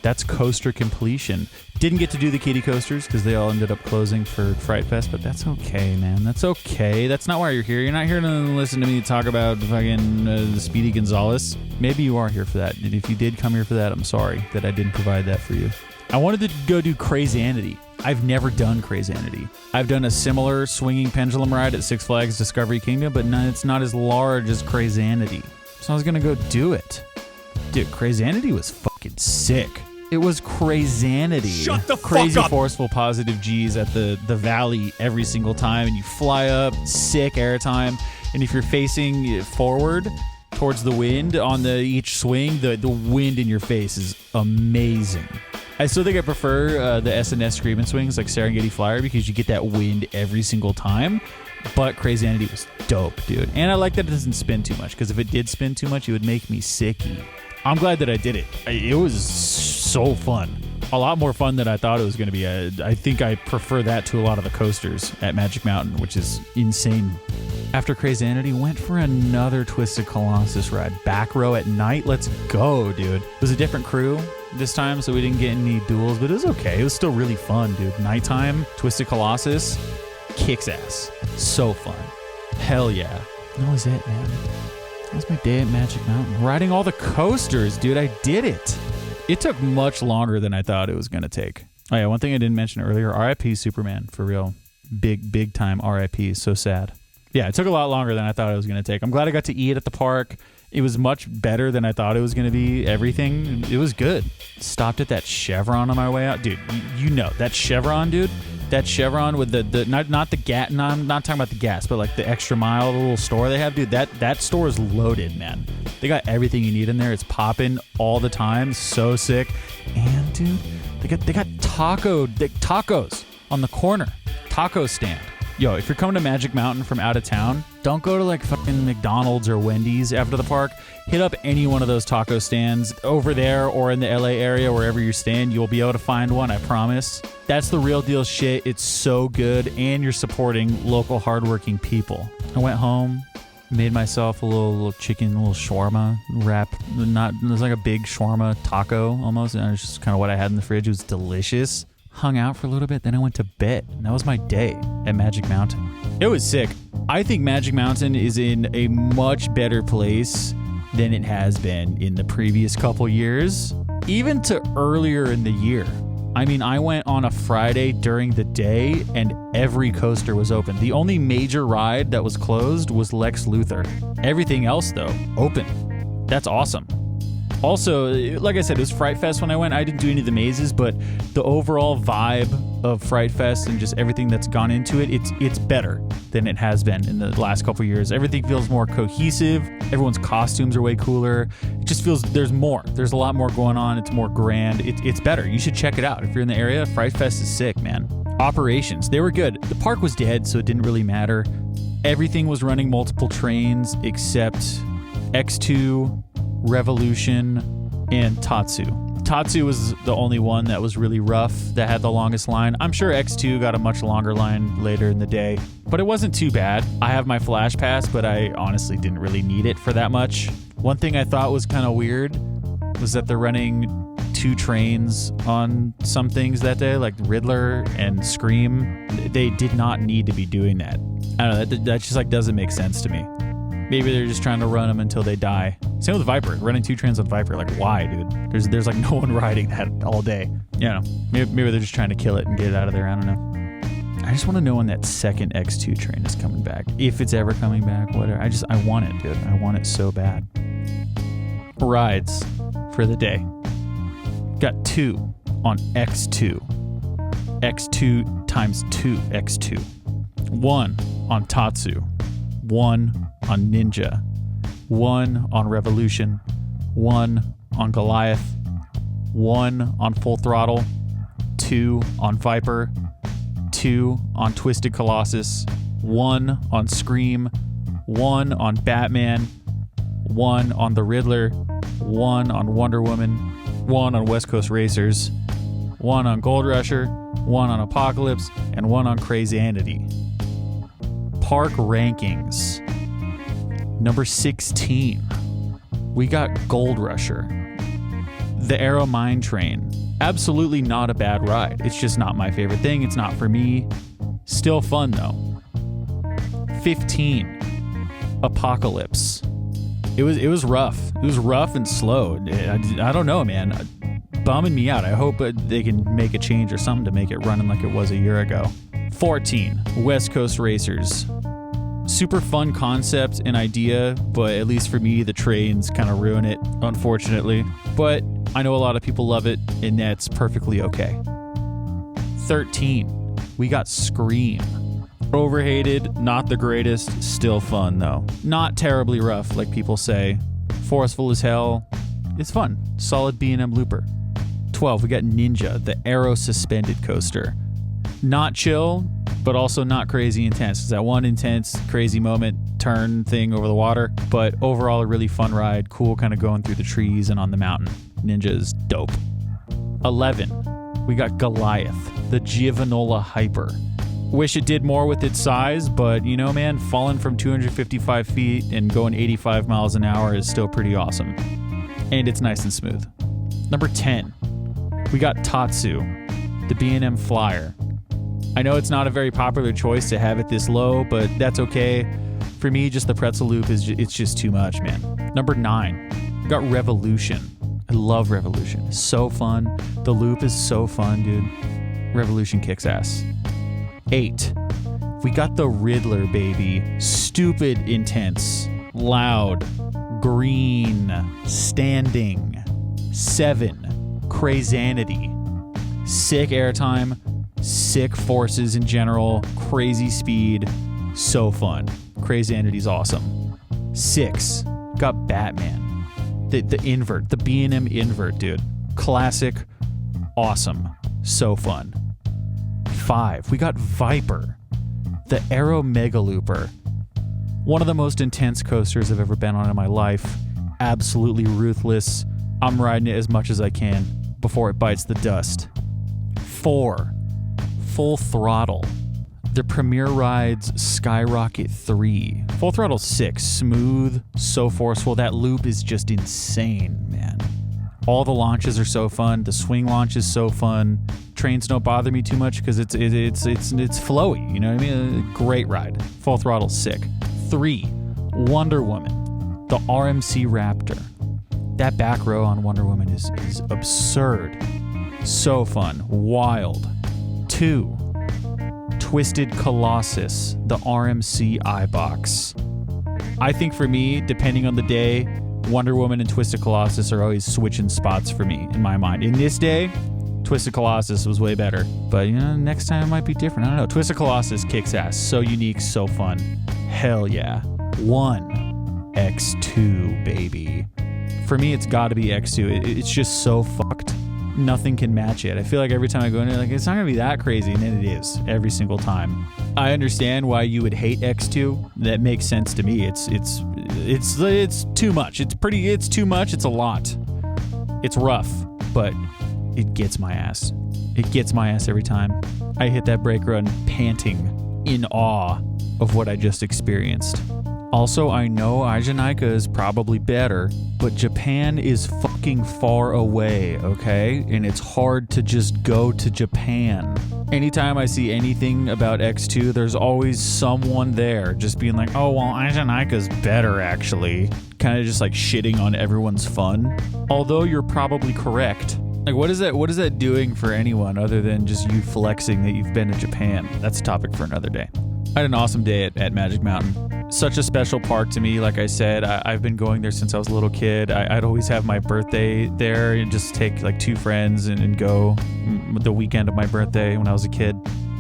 That's coaster completion. Didn't get to do the kiddie coasters because they all ended up closing for Fright Fest, but that's okay, man. That's okay. That's not why you're here. You're not here to listen to me talk about fucking Speedy Gonzalez. Maybe you are here for that, and if you did come here for that, I'm sorry that I didn't provide that for you. I wanted to go do Crazanity. I've never done Crazanity. I've done a similar swinging pendulum ride at Six Flags Discovery Kingdom, but it's not as large as Crazanity. So I was going to go do it. Dude, Crazanity was fucking sick. It was Crazanity. Shut the fuck Crazy, up. forceful, positive G's at the valley every single time, and you fly up, sick airtime, and if you're facing forward towards the wind on each swing, the wind in your face is amazing. I still think I prefer the S&S Screamin' Swings like Serengeti Flyer because you get that wind every single time, but Crazanity was dope, dude. And I like that it doesn't spin too much because if it did spin too much, it would make me sicky. I'm glad that I did it. It was so fun. A lot more fun than I thought it was going to be. I think I prefer that to a lot of the coasters at Magic Mountain, which is insane. After Crazanity, went for another Twisted Colossus ride. Back row at night. Let's go, dude. It was a different crew this time, so we didn't get any duels, but it was okay. It was still really fun, dude. Nighttime, Twisted Colossus, kicks ass. So fun. Hell yeah. That was it, man. That was my day at Magic Mountain. Riding all the coasters, dude. I did it. It took much longer than I thought it was going to take. Oh, yeah. One thing I didn't mention earlier, RIP Superman, for real. Big time RIP. So sad. Yeah, it took a lot longer than I thought it was going to take. I'm glad I got to eat at the park. It was much better than I thought it was going to be. Everything, it was good. Stopped at that Chevron on my way out. Dude, you know, that Chevron, dude. That Chevron with the not the gas, no, I'm not talking about the gas, but like the extra mile, the little store they have, dude. That store is loaded, man. They got everything you need in there. It's popping all the time. So sick. And dude, they got tacos on the corner. Taco stand. Yo, if you're coming to Magic Mountain from out of town, don't go to like fucking McDonald's or Wendy's after the park. Hit up any one of those taco stands over there or in the LA area, wherever you're staying. You'll be able to find one, I promise. That's the real deal shit. It's so good, and you're supporting local hardworking people. I went home, made myself a little chicken, a little shawarma wrap. It was like a big shawarma taco almost, and it was just kind of what I had in the fridge. It was delicious. Hung out for a little bit, then I went to bed. And that was my day at Magic Mountain. It was sick. I think Magic Mountain is in a much better place than it has been in the previous couple years, even to earlier in the year. I mean, I went on a Friday during the day and every coaster was open. The only major ride that was closed was Lex Luthor. Everything else, though, open. That's awesome. Also, like I said, it was Fright Fest when I went. I didn't do any of the mazes, but the overall vibe of Fright Fest and just everything that's gone into it, it's better than it has been in the last couple years. Everything feels more cohesive. Everyone's costumes are way cooler. It just feels there's more. There's a lot more going on. It's more grand. It's better. You should check it out. If you're in the area, Fright Fest is sick, man. Operations, they were good. The park was dead, so it didn't really matter. Everything was running multiple trains except X2, Revolution, and Tatsu. Tatsu was the only one that was really rough, that had the longest line. I'm sure X2 got a much longer line later in the day, but it wasn't too bad. I have my Flash Pass, but I honestly didn't really need it for that much. One thing I thought was kind of weird was that they're running 2 trains on some things that day, like Riddler and Scream. They did not need to be doing that. I don't know, that just like doesn't make sense to me. Maybe they're just trying to run them until they die. Same with Viper. Running 2 trains on Viper. Like, why, dude? There's like no one riding that all day. You know, maybe they're just trying to kill it and get it out of there. I don't know. I just want to know when that second X2 train is coming back. If it's ever coming back, whatever. I want it, dude. I want it so bad. Rides for the day. Got 2 on X2. X2 times 2 X2. 1 on Tatsu. 1 on Ninja, 1 on Revolution, 1 on Goliath, 1 on Full Throttle, 2 on Viper, 2 on Twisted Colossus, 1 on Scream, 1 on Batman, 1 on the Riddler, 1 on Wonder Woman, 1 on West Coast Racers, 1 on Gold Rusher, 1 on Apocalypse, and 1 on Crazanity. Park rankings. Number 16, we got Gold Rusher. The Arrow Mine Train. Absolutely not a bad ride. It's just not my favorite thing. It's not for me. Still fun though. 15, Apocalypse. It was rough. It was rough and slow. I don't know, man. Bumming me out. I hope they can make a change or something to make it running like it was a year ago. 14, West Coast Racers. Super fun concept and idea, but at least for me, the trains kind of ruin it, unfortunately. But I know a lot of people love it, and that's perfectly okay. 13, we got Scream. Overhated, not the greatest, still fun though. Not terribly rough, like people say. Forceful as hell. It's fun. Solid B&M looper. 12, we got Ninja, the Arrow suspended coaster. Not chill, but also not crazy intense. It's that one intense, crazy moment, turn thing over the water, but overall a really fun ride. Cool, kind of going through the trees and on the mountain. Ninja is dope. 11, we got Goliath, the Giovanola Hyper. Wish it did more with its size, but you know, man, falling from 255 feet and going 85 miles an hour is still pretty awesome. And it's nice and smooth. Number 10, we got Tatsu, the B&M Flyer. I know it's not a very popular choice to have it this low, but that's okay. For me, just the pretzel loop it's just too much, man. Number 9, we got Revolution. I love Revolution. It's so fun. The loop is so fun, dude. Revolution kicks ass. 8, We got the Riddler, baby. Stupid intense. Loud. Green. Standing. 7. Crazanity. Sick airtime. Sick forces in general. Crazy speed. So fun. Crazanity's awesome. 6. Got Batman. The invert. The B&M invert, dude. Classic. Awesome. So fun. 5. We got Viper. The Aero Mega Looper. One of the most intense coasters I've ever been on in my life. Absolutely ruthless. I'm riding it as much as I can before it bites the dust. 4. Full Throttle. The Premier Rides Skyrocket 3. Full Throttle 6. Smooth, so forceful. That loop is just insane, man. All the launches are so fun. The swing launch is so fun. Trains don't bother me too much because it's flowy. You know what I mean? Great ride. Full Throttle sick. 3. Wonder Woman. The RMC Raptor. That back row on Wonder Woman is absurd. So fun. Wild. 2. Twisted Colossus. The RMC iBox. I think for me, depending on the day, Wonder Woman and Twisted Colossus are always switching spots for me in my mind. In this day, Twisted Colossus was way better. But, next time it might be different. I don't know. Twisted Colossus kicks ass. So unique, so fun. Hell yeah. 1. X2, baby. For me, it's got to be X2. It's just so fucked. Nothing can match it. I feel like every time I go in there, it's not going to be that crazy, and then it is every single time. I understand why you would hate X2. That makes sense to me. It's too much. It's too much. It's a lot. It's rough, but it gets my ass. It gets my ass every time. I hit that brake run panting in awe of what I just experienced. Also, I know Ajanaica is probably better, but Japan is fucking far away, okay? And it's hard to just go to Japan. Anytime I see anything about X2, there's always someone there just being like, oh, well, Ajanaica's better, actually. Kind of just like shitting on everyone's fun. Although you're probably correct. Like, what is that doing for anyone other than just you flexing that you've been to Japan? That's a topic for another day. I had an awesome day at Magic Mountain. Such a special park to me. Like I said, I've been going there since I was a little kid. I'd always have my birthday there and just take like 2 friends and go the weekend of my birthday when I was a kid.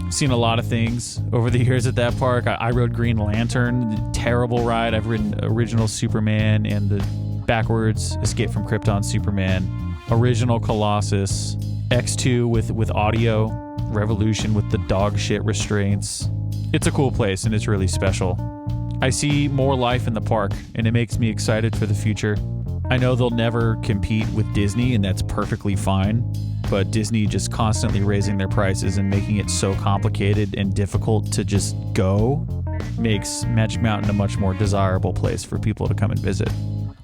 Seen a lot of things over the years at that park. I rode Green Lantern, terrible ride. I've ridden original Superman and the backwards Escape from Krypton Superman, original Colossus, X2 with audio, Revolution with the dog shit restraints. It's a cool place and it's really special. I see more life in the park, and it makes me excited for the future. I know they'll never compete with Disney, and that's perfectly fine, but Disney just constantly raising their prices and making it so complicated and difficult to just go makes Magic Mountain a much more desirable place for people to come and visit.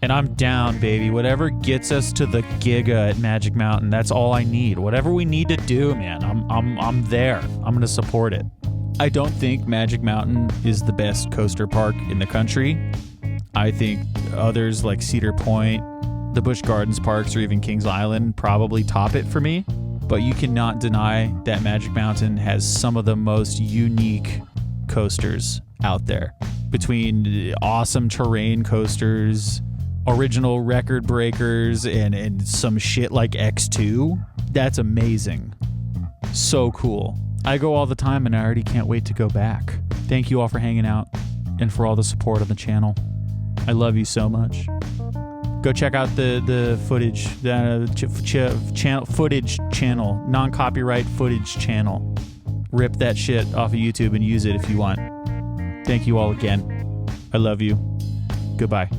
And I'm down, baby. Whatever gets us to the Giga at Magic Mountain, that's all I need. Whatever we need to do, man, I'm there. I'm going to support it. I don't think Magic Mountain is the best coaster park in the country. I think others like Cedar Point, the Busch Gardens parks, or even Kings Island probably top it for me. But you cannot deny that Magic Mountain has some of the most unique coasters out there. Between awesome terrain coasters, original record breakers, and some shit like X2, that's amazing. So cool. I go all the time and I already can't wait to go back. Thank you all for hanging out and for all the support on the channel. I love you so much. Go check out the footage, footage channel, non-copyright footage channel. Rip that shit off of YouTube and use it if you want. Thank you all again. I love you. Goodbye.